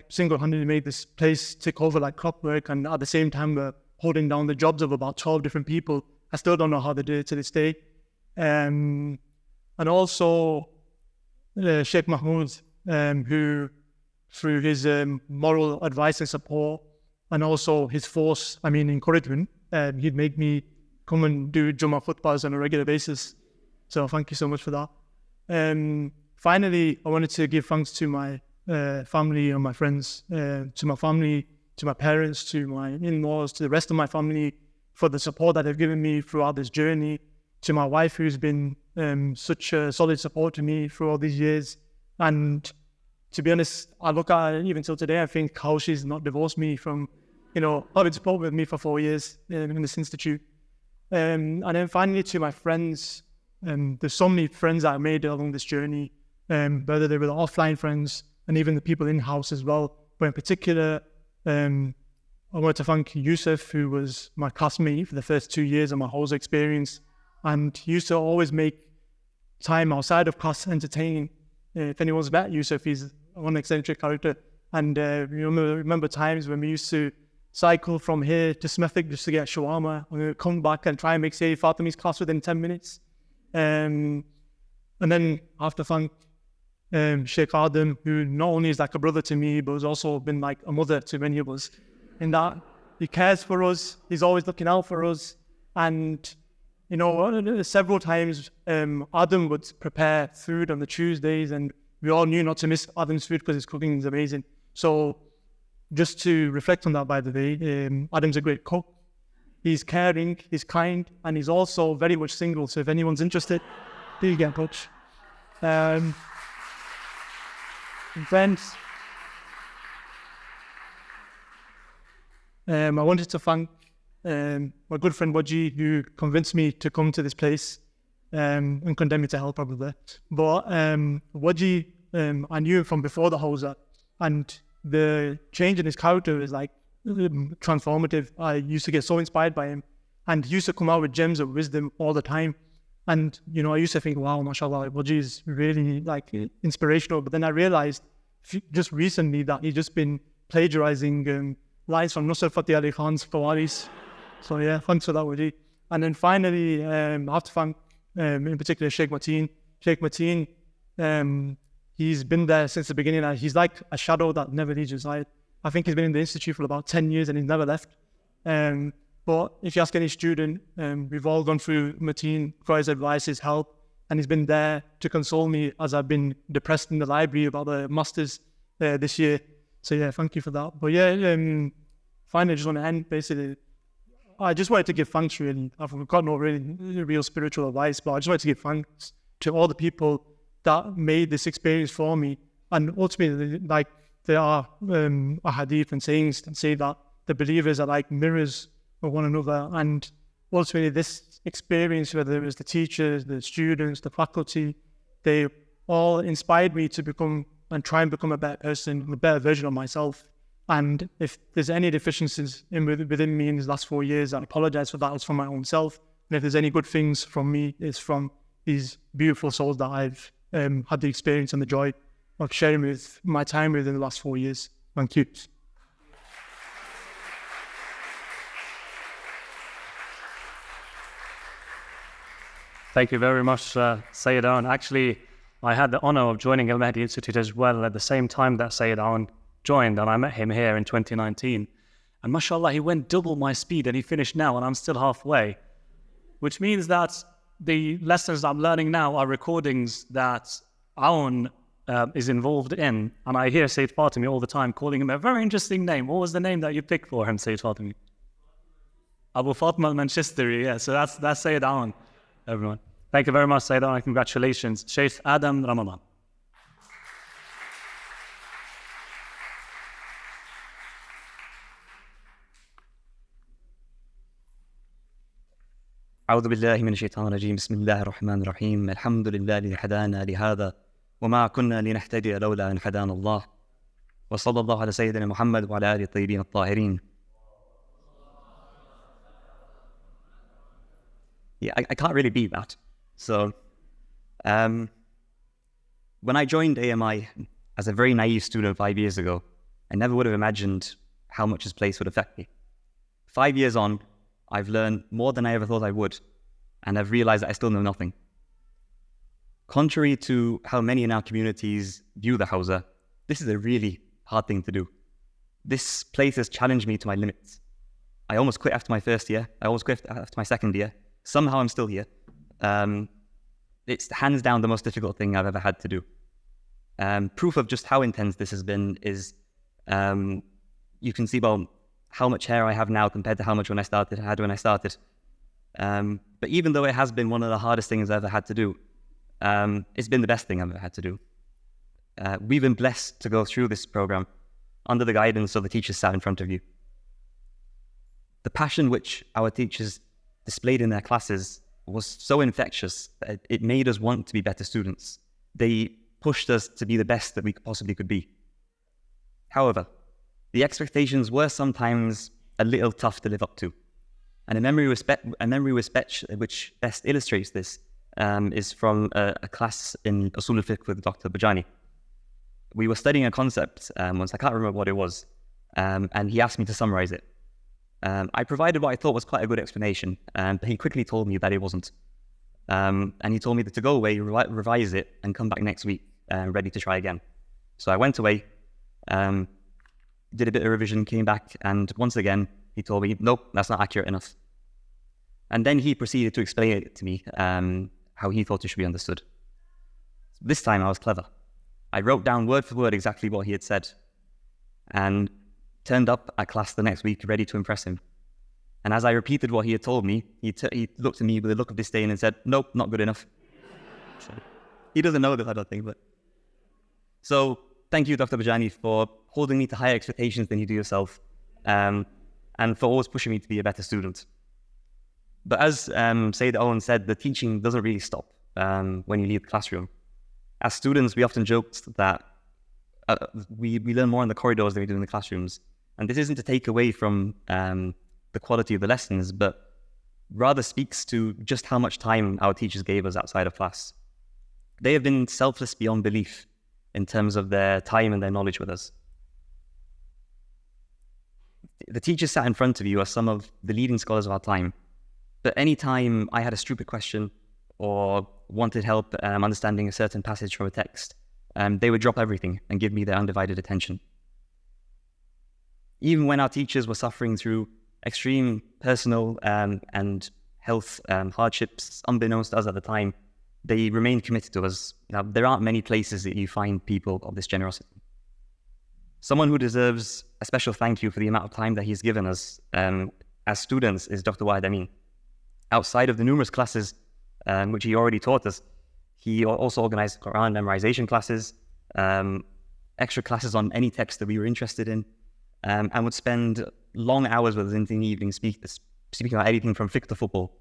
single-handedly made this place tick over like clockwork, and at the same time were holding down the jobs of about 12 different people. I still don't know how they did it to this day. And also Sheikh Mahmoud, who through his moral advice and support, and also his force, encouragement, he'd make me come and do Jummah khutbahs on a regular basis. So thank you so much for that. Finally, I wanted to give thanks to my family and my friends, to my family, to my parents, to my in-laws, to the rest of my family for the support that they've given me throughout this journey, to my wife, who's been such a solid support to me through all these years. And to be honest, I look at her even till today, I think how she's not divorced me from, having support with me for 4 years in this institute. And then finally to my friends, there's so many friends that I made along this journey, whether they were the offline friends and even the people in-house as well. But in particular, I want to thank Yusuf, who was my classmate for the first 2 years of my Hausa experience, and he used to always make time outside of class entertaining. If anyone's met Yusuf, he's one eccentric character. And remember times when we used to cycle from here to Smethwick just to get shawarma, and we'd come back and try and make Syed Fatemah's class within 10 minutes. And then I have to thank Sheikh Adam, who not only is like a brother to me, but has also been like a mother to many of us, in that he cares for us, he's always looking out for us. And, you know, several times Adam would prepare food on the Tuesdays, and we all knew not to miss Adam's food because his cooking is amazing. So just to reflect on that, by the way, Adam's a great cook. He's caring, he's kind, and he's also very much single. So if anyone's interested, please get in touch. Friends, I wanted to thank my good friend Waji, who convinced me to come to this place and condemned me to hell probably. But Waji, I knew him from before the Hausa, and the change in his character is like transformative. I used to get so inspired by him, and he used to come out with gems of wisdom all the time. And, you know, I used to think, wow, mashallah, Waji is really like inspirational. But then I realized just recently that he's just been plagiarizing lines from Nusrat Fateh Ali Khan's Fawaris. So yeah, thanks for that, Waji. And then finally, I have to thank in particular Sheikh Mateen. Sheikh Mateen, he's been there since the beginning. And he's like a shadow that never leaves your side. I think he's been in the institute for about 10 years and he's never left. But if you ask any student, we've all gone through Mateen for his advice, his help, and he's been there to console me as I've been depressed in the library about the masters this year. So yeah, thank you for that. But yeah, finally, I just want to end basically. I just wanted to give thanks really. I've got no really real spiritual advice, but I just wanted to give thanks to all the people that made this experience for me. And ultimately, like, there are a hadith and sayings that say that the believers are like mirrors of one another, and ultimately this experience, whether it was the teachers, the students, the faculty, they all inspired me to become and try and become a better person, a better version of myself. And if there's any deficiencies within me in these last 4 years, I apologize for that. It's from my own self. And if there's any good things from me, it's from these beautiful souls that I've had the experience and the joy of sharing with my time with in the last 4 years. Thank you. Thank you very much, Syed Aoun. Actually, I had the honor of joining Al-Mahdi Institute as well at the same time that Syed Aoun joined, and I met him here in 2019. And mashallah, he went double my speed and he finished now, and I'm still halfway, which means that the lessons I'm learning now are recordings that Aoun is involved in. And I hear Sayyid Fatemah all the time calling him a very interesting name. What was the name that you picked for him, Sayyid Fatemah? Abu Fatima al-Manchesteri, yeah, so that's Sayyid Aoun, everyone. Thank you very much, Syed Aoun, and congratulations. Shaykh Adam Ramadan. أعوذ بالله من الشيطان الرجيم بسم الله الرحمن الرحيم الحمد لله الذي هدانا لهذا وما كنا لنهتدي لولا أن هدانا الله وصلى الله على سيدنا محمد وعلى آله الطيبين الطاهرين. Yeah, I can't really beat that. So, when I joined AMI as a very naive student 5 years ago, I never would have imagined how much this place would affect me. 5 years on, I've learned more than I ever thought I would, and I've realized that I still know nothing. Contrary to how many in our communities view the Hausa, this is a really hard thing to do. This place has challenged me to my limits. I almost quit after my first year. I almost quit after my second year. Somehow I'm still here. It's hands down the most difficult thing I've ever had to do. Proof of just how intense this has been is you can see, well, how much hair I have now compared to how much I had when I started. But even though it has been one of the hardest things I've ever had to do, it's been the best thing I've ever had to do. We've been blessed to go through this program under the guidance of the teachers sat in front of you. The passion which our teachers displayed in their classes was so infectious that it made us want to be better students. They pushed us to be the best that we possibly could be. However, the expectations were sometimes a little tough to live up to. And a memory which best illustrates this is from a class in Usul al-Fiqh with Dr. Bajani. We were studying a concept once, I can't remember what it was, and he asked me to summarize it. I provided what I thought was quite a good explanation, but he quickly told me that it wasn't. And he told me that to go away, revise it, and come back next week ready to try again. So I went away, did a bit of revision, came back, and once again, he told me, nope, that's not accurate enough. And then he proceeded to explain it to me, how he thought it should be understood. This time I was clever. I wrote down word for word exactly what he had said, and turned up at class the next week ready to impress him. And as I repeated what he had told me, he looked at me with a look of disdain and said, nope, not good enough. So, he doesn't know this, I don't think. But so thank you, Dr. Bajani, for holding me to higher expectations than you do yourself, and for always pushing me to be a better student. But as Syed Owen said, the teaching doesn't really stop when you leave the classroom. As students, we often joked that we learn more in the corridors than we do in the classrooms. And this isn't to take away from the quality of the lessons, but rather speaks to just how much time our teachers gave us outside of class. They have been selfless beyond belief in terms of their time and their knowledge with us. The teachers sat in front of you are some of the leading scholars of our time. But any time I had a stupid question or wanted help understanding a certain passage from a text, they would drop everything and give me their undivided attention. Even when our teachers were suffering through extreme personal and health hardships, unbeknownst to us at the time, they remained committed to us. Now, there aren't many places that you find people of this generosity. Someone who deserves a special thank you for the amount of time that he's given us as students is Dr. Wahid Amin. Outside of the numerous classes which he already taught us, he also organized Quran memorization classes, extra classes on any text that we were interested in, and would spend long hours with us into the evening speaking about anything from fiqh to football.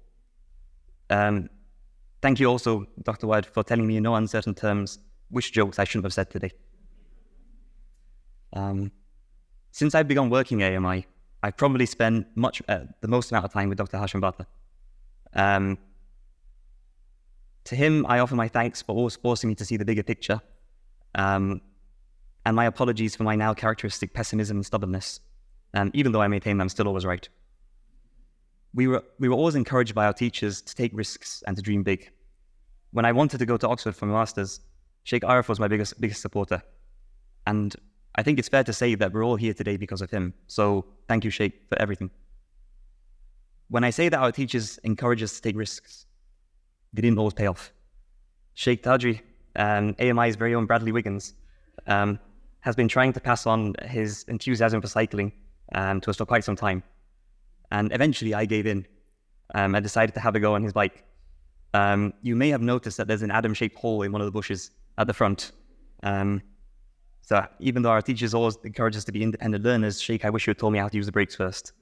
Thank you also, Dr. Wahid, for telling me in no uncertain terms which jokes I shouldn't have said today. Since I've begun working at AMI, I've probably spent the most amount of time with Dr. Hashim Bata. To him, I offer my thanks for always forcing me to see the bigger picture, and my apologies for my now characteristic pessimism and stubbornness, even though I maintain I'm still always right. We were always encouraged by our teachers to take risks and to dream big. When I wanted to go to Oxford for my master's, Shaykh Arif was my biggest supporter, and I think it's fair to say that we're all here today because of him. So thank you, Shaykh, for everything. When I say that our teachers encourage us to take risks, they didn't always pay off. Sheikh Tadri, AMI's very own Bradley Wiggins, has been trying to pass on his enthusiasm for cycling to us for quite some time. And eventually I gave in. I decided to have a go on his bike. You may have noticed that there's an Adam-shaped hole in one of the bushes at the front. So even though our teachers always encourage us to be independent learners, Sheikh, I wish you had told me how to use the brakes first.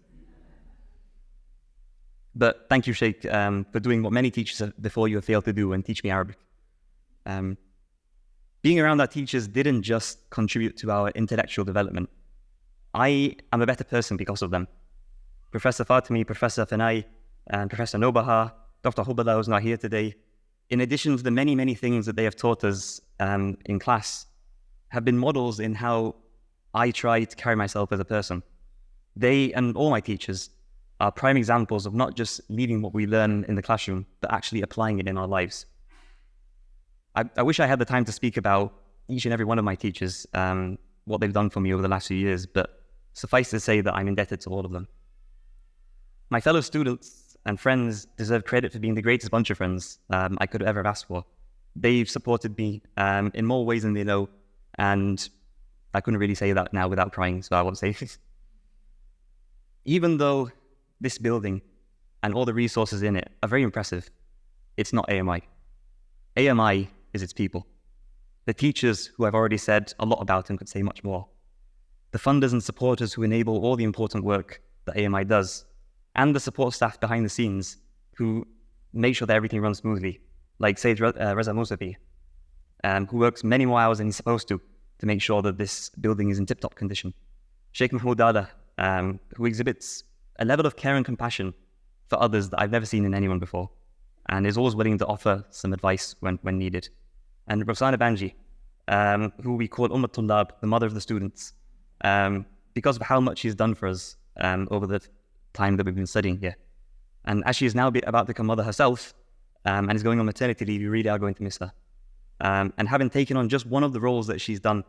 But thank you, Shaykh, for doing what many teachers before you have failed to do and teach me Arabic. Being around our teachers didn't just contribute to our intellectual development. I am a better person because of them. Professor Fatemi, Professor Fanai, and Professor Nobaha, Dr. Hubala, who's not here today, in addition to the many, many things that they have taught us in class, have been models in how I try to carry myself as a person. They and all my teachers are prime examples of not just leaving what we learn in the classroom, but actually applying it in our lives. I wish I had the time to speak about each and every one of my teachers, what they've done for me over the last few years, but suffice to say that I'm indebted to all of them. My fellow students and friends deserve credit for being the greatest bunch of friends I could have ever asked for. They've supported me in more ways than they know, and I couldn't really say that now without crying, so I won't say it. Even though this building and all the resources in it are very impressive, it's not AMI. AMI is its people. The teachers who I've already said a lot about and could say much more. The funders and supporters who enable all the important work that AMI does, and the support staff behind the scenes who make sure that everything runs smoothly, like Syed Raza Musafi, who works many more hours than he's supposed to make sure that this building is in tip-top condition. Sheikh Mahmoud Ala, who exhibits a level of care and compassion for others that I've never seen in anyone before, and is always willing to offer some advice when needed. And Roxana Banji, who we call Tullab, the mother of the students, because of how much she's done for us over the time that we've been studying here. And as she is now about to become mother herself, and is going on maternity leave, you really are going to miss her. And having taken on just one of the roles that she's done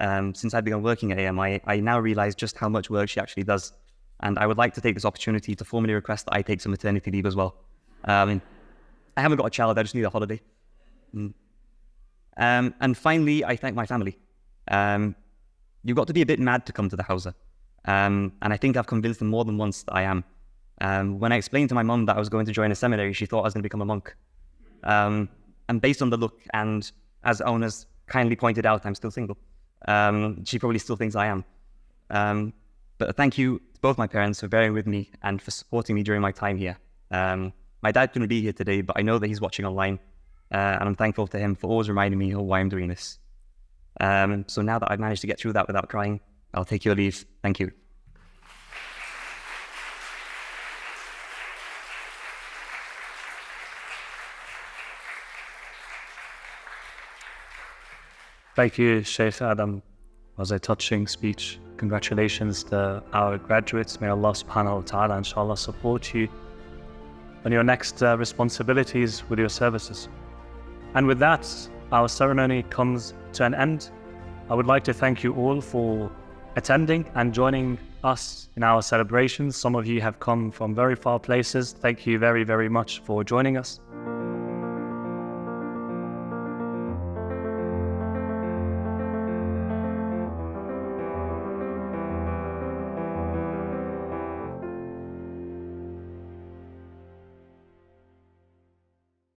since I began working at AMI, I now realize just how much work she actually does. And I would like to take this opportunity to formally request that I take some maternity leave as well. I haven't got a child, I just need a holiday. And finally, I thank my family. You've got to be a bit mad to come to the Hawza. And I think I've convinced them more than once that I am. When I explained to my mum that I was going to join a seminary, she thought I was going to become a monk. And based on the look, and as owners kindly pointed out, I'm still single. She probably still thinks I am. But thank you to both my parents for bearing with me and for supporting me during my time here. My dad couldn't be here today, but I know that he's watching online. And I'm thankful to him for always reminding me of why I'm doing this. So now that I've managed to get through that without crying, I'll take your leave. Thank you. Thank you, Shaykh Adam. It was a touching speech. Congratulations to our graduates. May Allah subhanahu wa ta'ala inshallah support you on your next responsibilities with your services. And with that, our ceremony comes to an end. I would like to thank you all for attending and joining us in our celebrations. Some of you have come from very far places. Thank you very, very much for joining us.